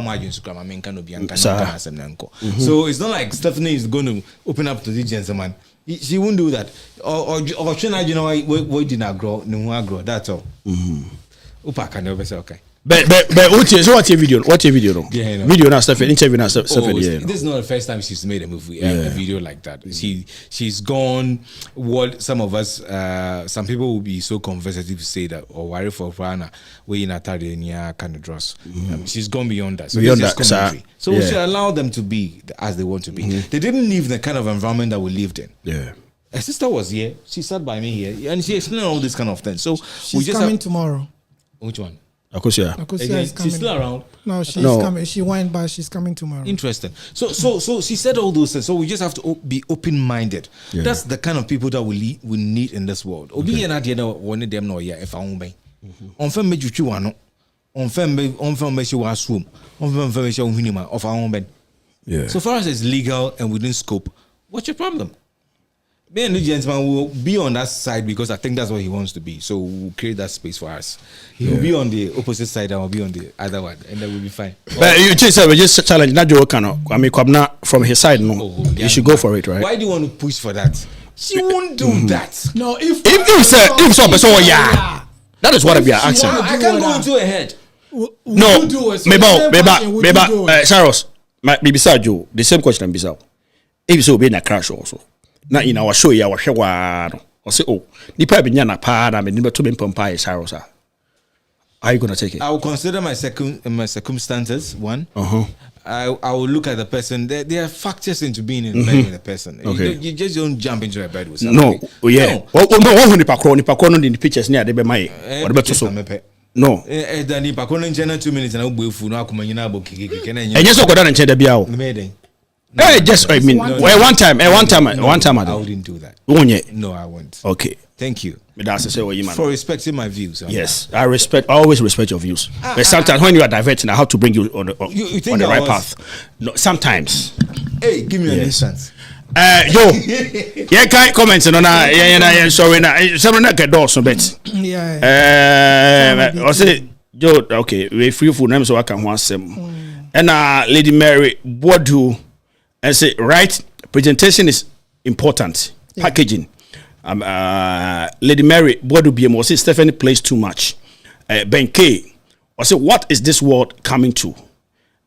it's not like Stephanie is going to open up to the gentleman. She won't do that. Or you know, we didn't grow, no grow. That's all. Upa can never say okay. But what's your video? What's your video? Yeah, video now, Stephanie. Interview now, Stephanie. This is not the first time she's made a movie, a video like that. She's gone. What some of us, some people will be so conversative to say that, or worry for Rana, we in Atariania kind of draws. She's gone beyond that. So beyond that, so we should allow them to be as they want to be. They didn't live the kind of environment that we lived in. Yeah. Her sister was here. She sat by me here, and she explained all this kind of things. So she's coming tomorrow. Which one? Akosia is coming. She's still around. No, she's coming. She went, but she's coming tomorrow. Interesting. So she said all those things. So we just have to be open-minded. Yeah. That's the kind of people that we need in this world. Obi and Adia one of them no yeah if I won't be. On femme mejuchu wano. On femme she was swim. On femme she minima of our own bed. Yeah. So far as it's legal and within scope, what's your problem? Me and the gentleman will be on that side because I think that's what he wants to be. So we'll create that space for us. He will be on the opposite side and I'll be on the other one, and then we'll be fine. But you just said we just challenge Najo Kano. I mean, Kwabna from his side, no. You should go for it, right? Why do you want to push for that? She won't do that. No, if so, yeah. That is what we are asking. I can't go into her head. No, maybe, Cyrus, maybe Joe, the same question I'm beside. If so, be in a crash also. Now in our show, our show, or say, oh, the private yana pad, I mean, never to be pumpy, Cyrus. Are you going to take it? I will consider my circumstances. One, I will look at the person. There are factors into being in bed with a person. Okay. You just don't jump into a bed with somebody. No, yeah. When the pictures near the my or the so. No. Then if I couldn't generate 2 minutes and I'll be full, now come in about kicking. And just go down and check the bill. Just I mean, one time, I wouldn't do that. No, I won't. Okay. Thank you. That's to say what you man. For respecting my views. Yes, I always respect your views. But sometimes when you are diverting, I have to bring you on the right path. No, sometimes. Hey, give me an instance. Yo, yeah, can't comment on that. Yeah, sorry, now someone not get doors, so bet. Yeah. I say, Joe, okay, we free for them, so I can want some. And Lady Mary, what do? And say, right, presentation is important. Yeah. Packaging. Lady Mary, what do be more? Say Stephanie plays too much. Ben K, I say, what is this world coming to?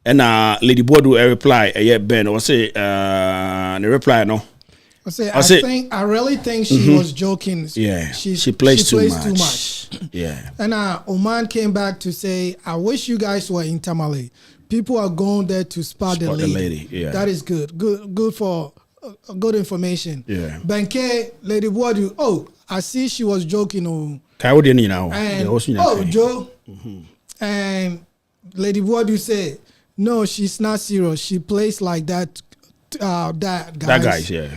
And Lady Bodu reply, yeah, Ben, I say, the reply, no. I really think she was joking. Yeah, she plays too much. Yeah. And Oman came back to say, I wish you guys were in Tamale. People are going there to spot the lady. Yeah. That is good. Good for good information. Yeah. Benke, Lady Bodu. Oh, I see she was joking. Joe. And Lady Bodu said, no, she's not serious. She plays like that. That guys, yeah.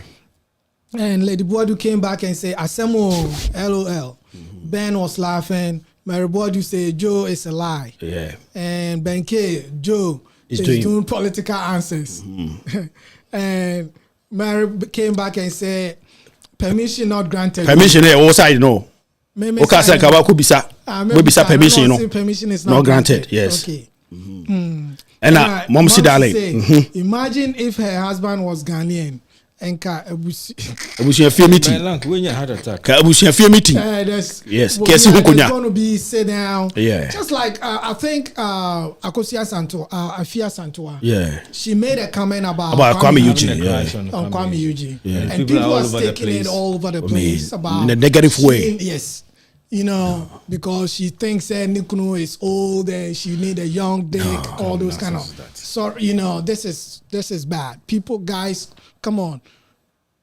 And Lady Bodu came back and said, Asemo, LOL. Ben was laughing. Mary Bodu said, Joe is a lie. Yeah. And Benke, Joe is doing political answers. And Mary came back and said, permission not granted. Permission, also I know. Permission is not granted. Yes. Okay. And Mom Sidale. Imagine if her husband was Ghanaian. And Abusia fear meeting. When you had attack. Abusia fear meeting. Yes. There's going to be sit down. Yeah. Just like I think Akosia Santo, Afia Santoa. Yeah. She made a comment about Kwame Eugene. On Kwame Eugene. Yeah. And people are taking it all over the place about in a negative way. Yes. You know, because she thinks that Nikuno is old and she need a young dick, all those kind of. So you know, this is bad. People, guys, come on.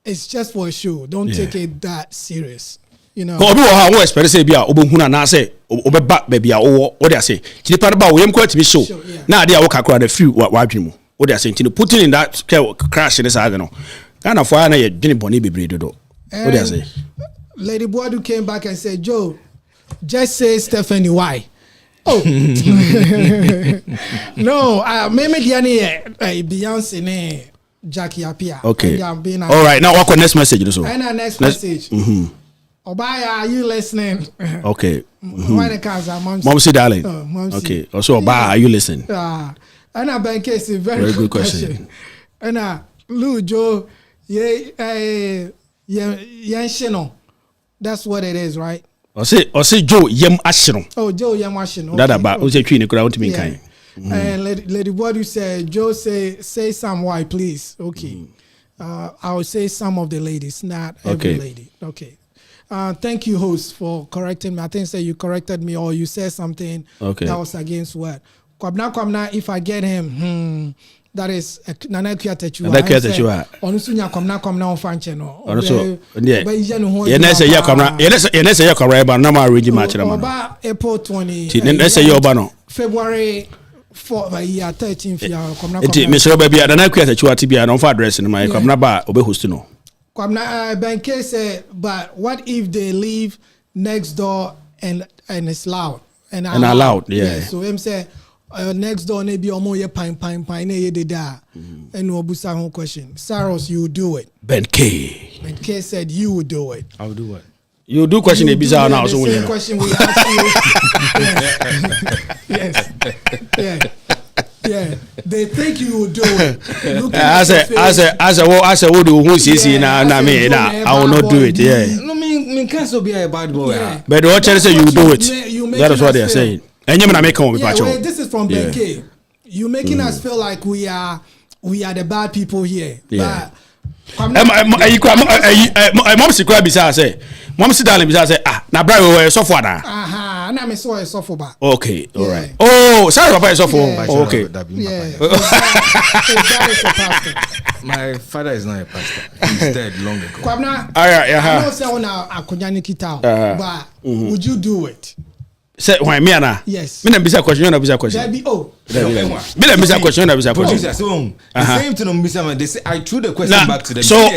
It's just for a show. Don't take it that serious. You know. Obi wo ha wo expect say bia obohuna na say obeba ba bia wo dey say chinipa ba wo yem kwati mi show na ade a wo kakra na free wa adwemu wo dey say ntini putting in that crash in this side no Ghana for na ye dwene boni bebre dodo wo dey say Lady Boadu came back and said, Joe, just say Stephanie why. Oh no, maybe Beyonce ne Jackie Apia. Okay. All right. Now what next message? So. Next message. Obaya, are you listening? Okay. Why the cars are Mom, see darling. Okay. Also, Obaya, are you listening? And I bank is a very good question. And Lou Joe, yeah, that's what it is, right? Or say Joe Yem Ashino. Oh, Joe Yem Ashino. That about who's a queen crowd to me kind. And Lady Boadu said, Joe say some why, please. Okay. I will say some of the ladies, not every lady. Okay. Thank you, host, for correcting me. I think you corrected me or you said something that was against what. Kwabna, if I get him, that is Nana Kiatechua. Nana Kiatechua. Onusunya kwamna on fancheno. Also, yenese ya kwamna. Yenese ya kwamna ba na ma reji match na ma. Oba April 20. Yenese ya oba no. February 13th ya kwamna. Enti Mr. Baby Nana Kiatechua tibia no for address no ma kwamna ba obe host no. Kwamna Benke said, but what if they live next door and it's loud and allowed? Yeah. So him say next door maybe omo ye pine na ye de da and no busa whole question. Saros, you do it. Ben K said you would do it. I will do what? You do question a bizarre now so same question we ask you. Yes. Yeah, they think you will do it. I said, what do who see na me na I will not do it. Yeah. No, me can't so be a bad boy. Yeah. But the watcher say you do it. That is what they are saying. And you make come this is from Ben K. You making us feel like we are the bad people here. Yeah. But mom si kwa bisa say. Mom si darling bisa say na bra we so for na. Na me so so for ba. Okay, all right. Oh, sorry papa is so for. Okay. Yeah. My father is not a pastor. He's dead long ago. Kwabna. I know say una akonya nikita but would you do it? Say why me na? Yes. Me na bisa question, na bisa question. Me na bisa question, na bisa question. The same to no they say I threw the question back to them. So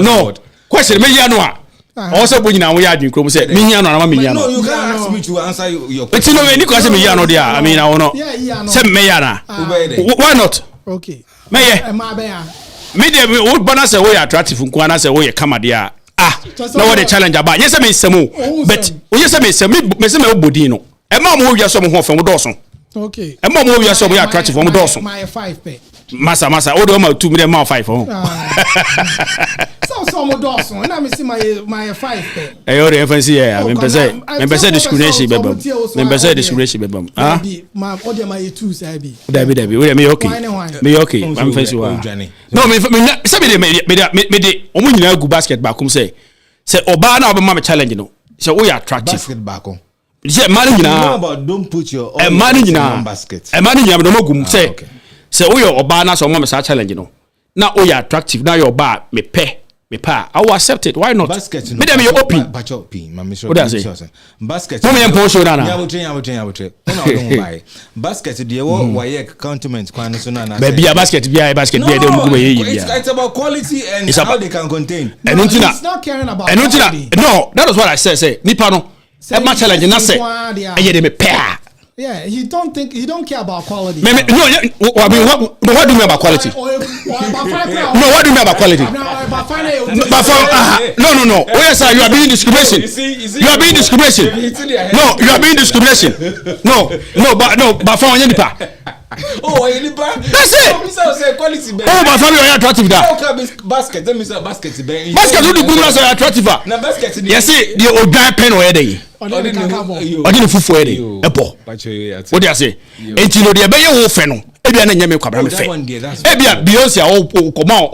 no question me ya no a. Also bo nyina wo ya adwin krom say me hia no na me hia no. No, you can't ask me to answer your question. It's no any question me hia no there. I mean I no. Say me hia na. Why not? Okay. Me ye. Me dey wo bana say we attractive nko na say we kama there. No what the challenge about. Yes me semu. But yes me semu me say me body no. E ma mo wi aso mo ho fa mo doso. Okay. E ma mo wi aso mo attractive mo doso. My 5 pay. Masa o do ma 2 million ma 5 ho. So mo doso na me see my 5 pay. Eh o reference here. Me pese discrimination bebam. Me pese discrimination bebam. Ah. Ma o de my 2 say bi. Dabi. We me okay. Me okay. I'm fancy wa. No me say me de o mo nyina gu basket ba kum say oba na oba ma challenge no. Say we attractive. Basket back on. Say man nyina. About don't put your man nyina basket. Man nyina no magum say we oba na so mo sa challenge no. Na we attractive na your ba me pa I will accept it. Why not? Basket me dem you open what does it? Basket mo me post na ya wotre na don't buy basket dey why counterment kwan so na baby a basket bia dem go be it's about quality and how they can contain. It's not caring about quality. No, that is what I said. Say nipa no e ma challenge na say e dey me pa. Yeah, he don't care about quality. What do you mean about quality? No, what do you mean about quality? No. Oh yes, sir, you are being discrimination. You are being discrimination. No, you are being discrimination. But for any nipa. Oh, any nipa. That's it. Say quality. Oh, but for me, you are attractive. That basket. Let me say basket. Basket do the good as attractive. Na basket. Yes, see, the old guy pen or day. I didn't fufu ede epo what do you say enti no de be ye wo fe no e bia na nyame kwabra me fe e bia Beyonce o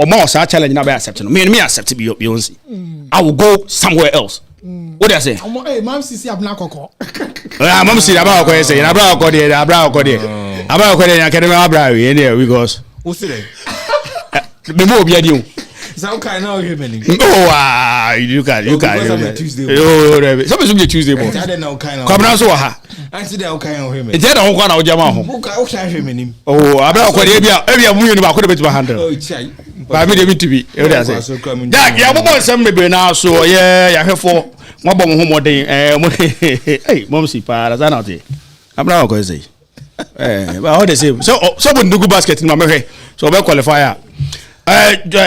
ma o sa challenge na be accept no me accept Beyonce I will go somewhere else. What do you say? Hey, mom sisi abna koko. Mom sisi abna koko say na abra koko de na kede me abra we because who say me mo obi adi o. So kind now hear me. Oh, you can. Oh, some be Tuesday morning. I don't know kind of. Come now so ha. I see that kind of hear me. It's there on kwa na o jama ho. O ka hear me nim. Oh, abra kwa de bia mu you ba ko de betima handle. Oh, chai. Ba me dey to be. E dey say. That ya bobo nsem bebre na so ye ya hwefo. Mo bom ho moden hey mom si pa za na oti. Abra ko say. But how they say so we do basket in my mehwe. So we qualify.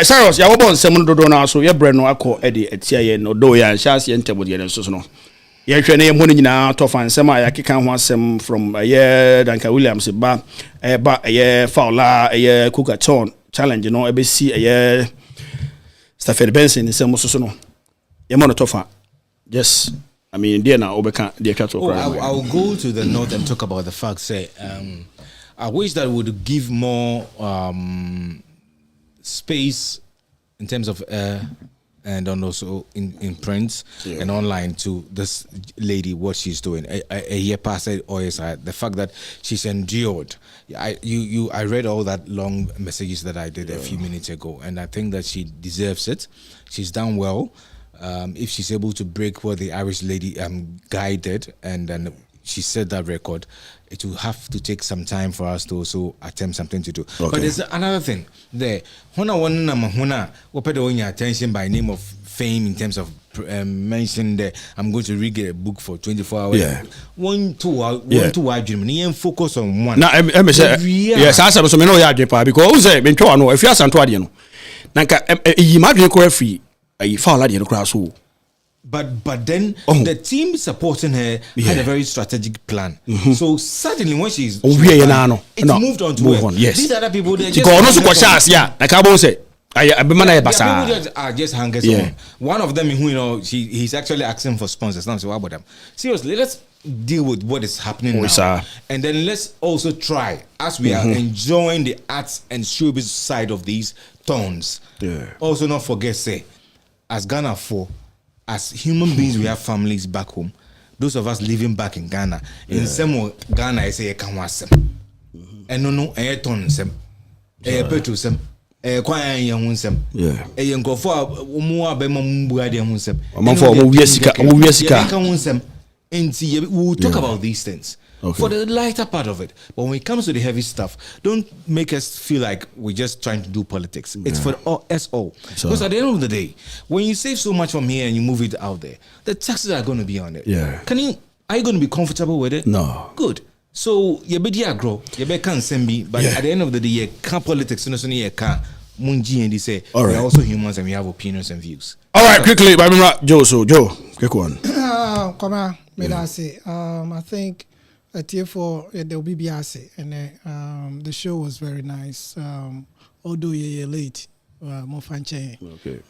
Cyrus ya bobo nsem dodo na so ye bre no akọ e de etia ye no do ya chance ye ntebo de so so no. Ye hwe na ye mo nyina to fan nsem a ya keka ho asem from Duncan William se ba Fowler Cook-a-thon challenge no ebe si Stafford Benson nsem so no. Ye mo no to fan. Yes, I mean, dear now, I'll go to the note and talk about the fact. Say, I wish that would give more space in terms of and also in print and online to this lady what she's doing. A year past it, the fact that she's endured. I read all that long messages that I did a few minutes ago, and I think that she deserves it. She's done well. If she's able to break what the Irish lady guy did, and then she set that record, it will have to take some time for us to also attempt something to do. Okay. But there's another thing there. Attention by name of fame in terms of mention there. I'm going to read a book for 24 hours. Yeah. One, two, and focus on one. Now, yes, I said so. Me know ya because me try no. If you ask Antoine, no, nanka imagine ko free. But then the team supporting her had a very strategic plan. So suddenly when she's moved on to her. Yes. These other people they just like I say people are just hangers on. One of them who he's actually asking for sponsors now. So what about them? Seriously, let's deal with what is happening now. And then let's also try as we are enjoying the arts and showbiz side of these tones. Also not forget say as Ghana as human beings, we have families back home. Those of us living back in Ghana, in some Ghana, I say, "Can was some." And no, ton some, petrol some, quiet young some, a young go for more bemum some. And see, we'll talk about these things. For the lighter part of it. But when it comes to the heavy stuff, don't make us feel like we're just trying to do politics. It's for us all. Because at the end of the day, when you save so much from here and you move it out there, the taxes are going to be on it. Are you going to be comfortable with it? No. Good. So you better grow. You better can't send me. But at the end of the day, you can't politics. You can't. Munji and they say we're also humans and we have opinions and views. All right, quickly, Joe. So Joe, quick one. Come on, I say. I think. For the BBRC and the show was very nice. Although you're late, more fun. Okay.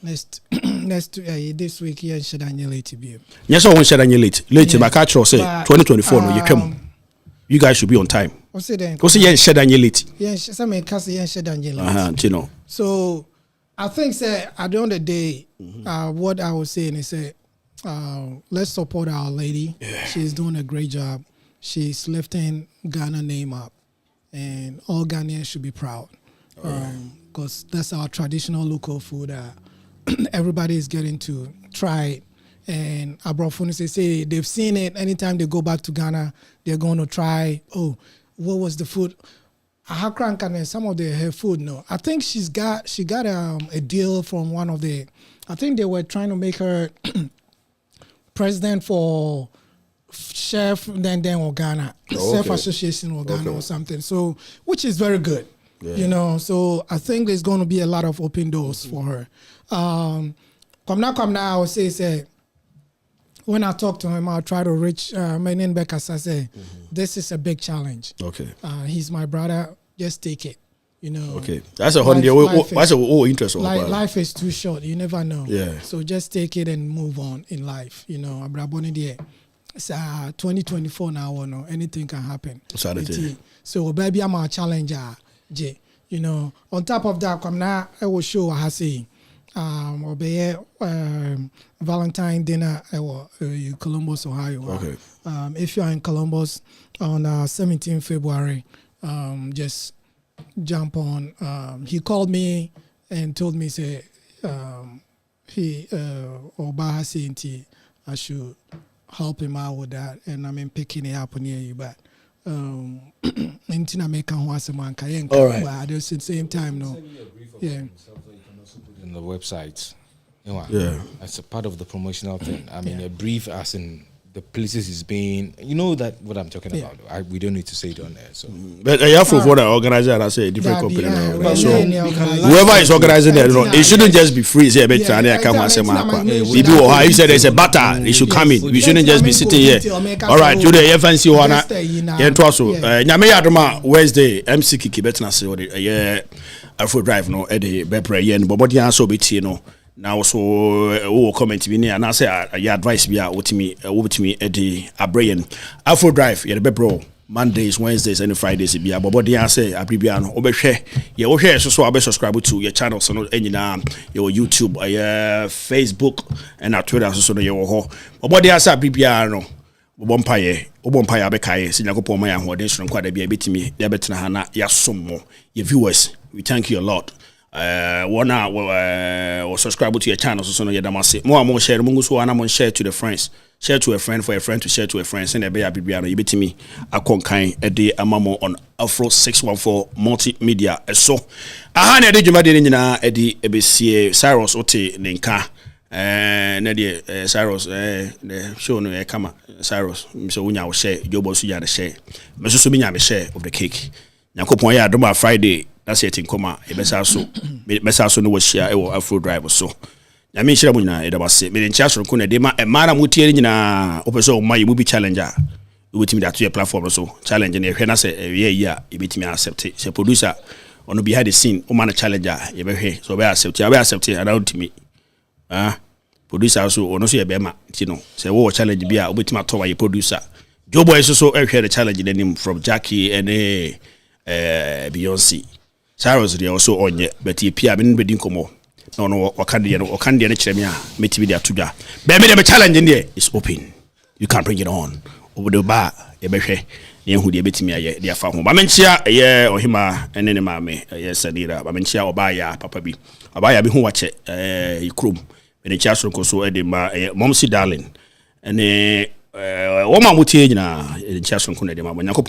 Next this week you should late be. Yes, I want to late. Late, but catch say 2024. No, you come. You guys should be on time. What's it then? Because you should late. Yes, some may cast you should late. So I think say at the end of the day, what I was saying is let's support our lady. She's doing a great job. She's lifting Ghana name up, and all Ghanaians should be proud because that's our traditional local food. Everybody is getting to try it, and Abrafuni say they've seen it. Anytime they go back to Ghana, they're going to try. Oh, what was the food? Some of her food. No, I think she got a deal from one of the. I think they were trying to make her president for. Chef then Ghana, Chef Association of Ghana or something. So, which is very good, So I think there's going to be a lot of open doors for her. Come now, I will say, when I talk to him, I'll try to reach my name back as I say, this is a big challenge. Okay. He's my brother. Just take it. Okay. That's a what's a interest. Life is too short. You never know. Yeah. So just take it and move on in life. It's 2024 now, no, anything can happen. So baby, I'm a challenger, J. On top of that, come now, I will show what I say. Valentine dinner at Columbus, Ohio. Okay. If you're in Columbus on 17th February, just jump on. He called me and told me say he Obaha saying I should help him out with that, and I mean picking it up near you, but anything I make on once a month, but at the same time, no, yeah. in the website. Yeah. As a part of the promotional thing. I mean, a brief as in the places is being, you know that what I'm talking about. We don't need to say it on there. So, but you have for the organizer, I say different company. So whoever is organizing organizing it, it shouldn't just be free. Say, but come and say, maybe or you said there's a batter, it should come in. We shouldn't just be sitting here. All right, today fancy one. Yeah, also. Nyame Adoma Wednesday MC Kiki betina say yeah, Afro Drive no e dey bepre yen but body answer be tie no. Now so comment bi ne na say your advice bi a wotimi e dey abrayen Afro Drive ye be bro Mondays, Wednesdays and Fridays bi a body answer abribia no obehwe ye wo hwe so abe subscribe to your channel so no enyina your YouTube Facebook and Twitter so no ye wo ho body answer abribia no obompaye abekaye se yakopon ma ya hoden so nkwada bia betimi ya betena ha na ya sommo your viewers we thank you a lot wanna subscribe to your channel so no yedamase mo share mo nguso wana mo share to the friends share to a friend for a friend to share to a friend send e be ya bibia no yebetimi akonkan e de amamo on Afro 614 multimedia so aha na de dwuma de nyina e de ebesie Cyrus ote ne nka na de Cyrus the show no e kama Cyrus so wonya wo share jobo so ya de share me so binya me share of the cake yakopon ya adoma Friday that's it in koma e besa so no wo share e wo Afro Drive so na me shira mo nyina e da base me ncha so ko na de ma e mara mo tie nyina opeso o mai mu bi challenger we betimi da to your platform so challenge na e hwe na se ye ya e betimi accept se producer ono behind the scene o man challenger ye be hwe so be accept around me producer so ono so ye be ma ti no say wo challenge bia obetima to wa ye producer Joe Boy so e hwe the challenge name from Jackie and Beyonce Cyrus dey also onye but ye pia me bedin komo no wakande no kire me a metibi dey atoda be me the challenge there is open you can bring it on over the bar ye be hwe ye hu dey betimi aye dey afa ho ba menchia ye ohima ene ne maame ye Sadira ba menchia obaya papa bi obaya bi hu wache ikrom me nchia so ko so e dey ma Momsi Darling ene wo ma mutie nyina nchia so ko na dey ma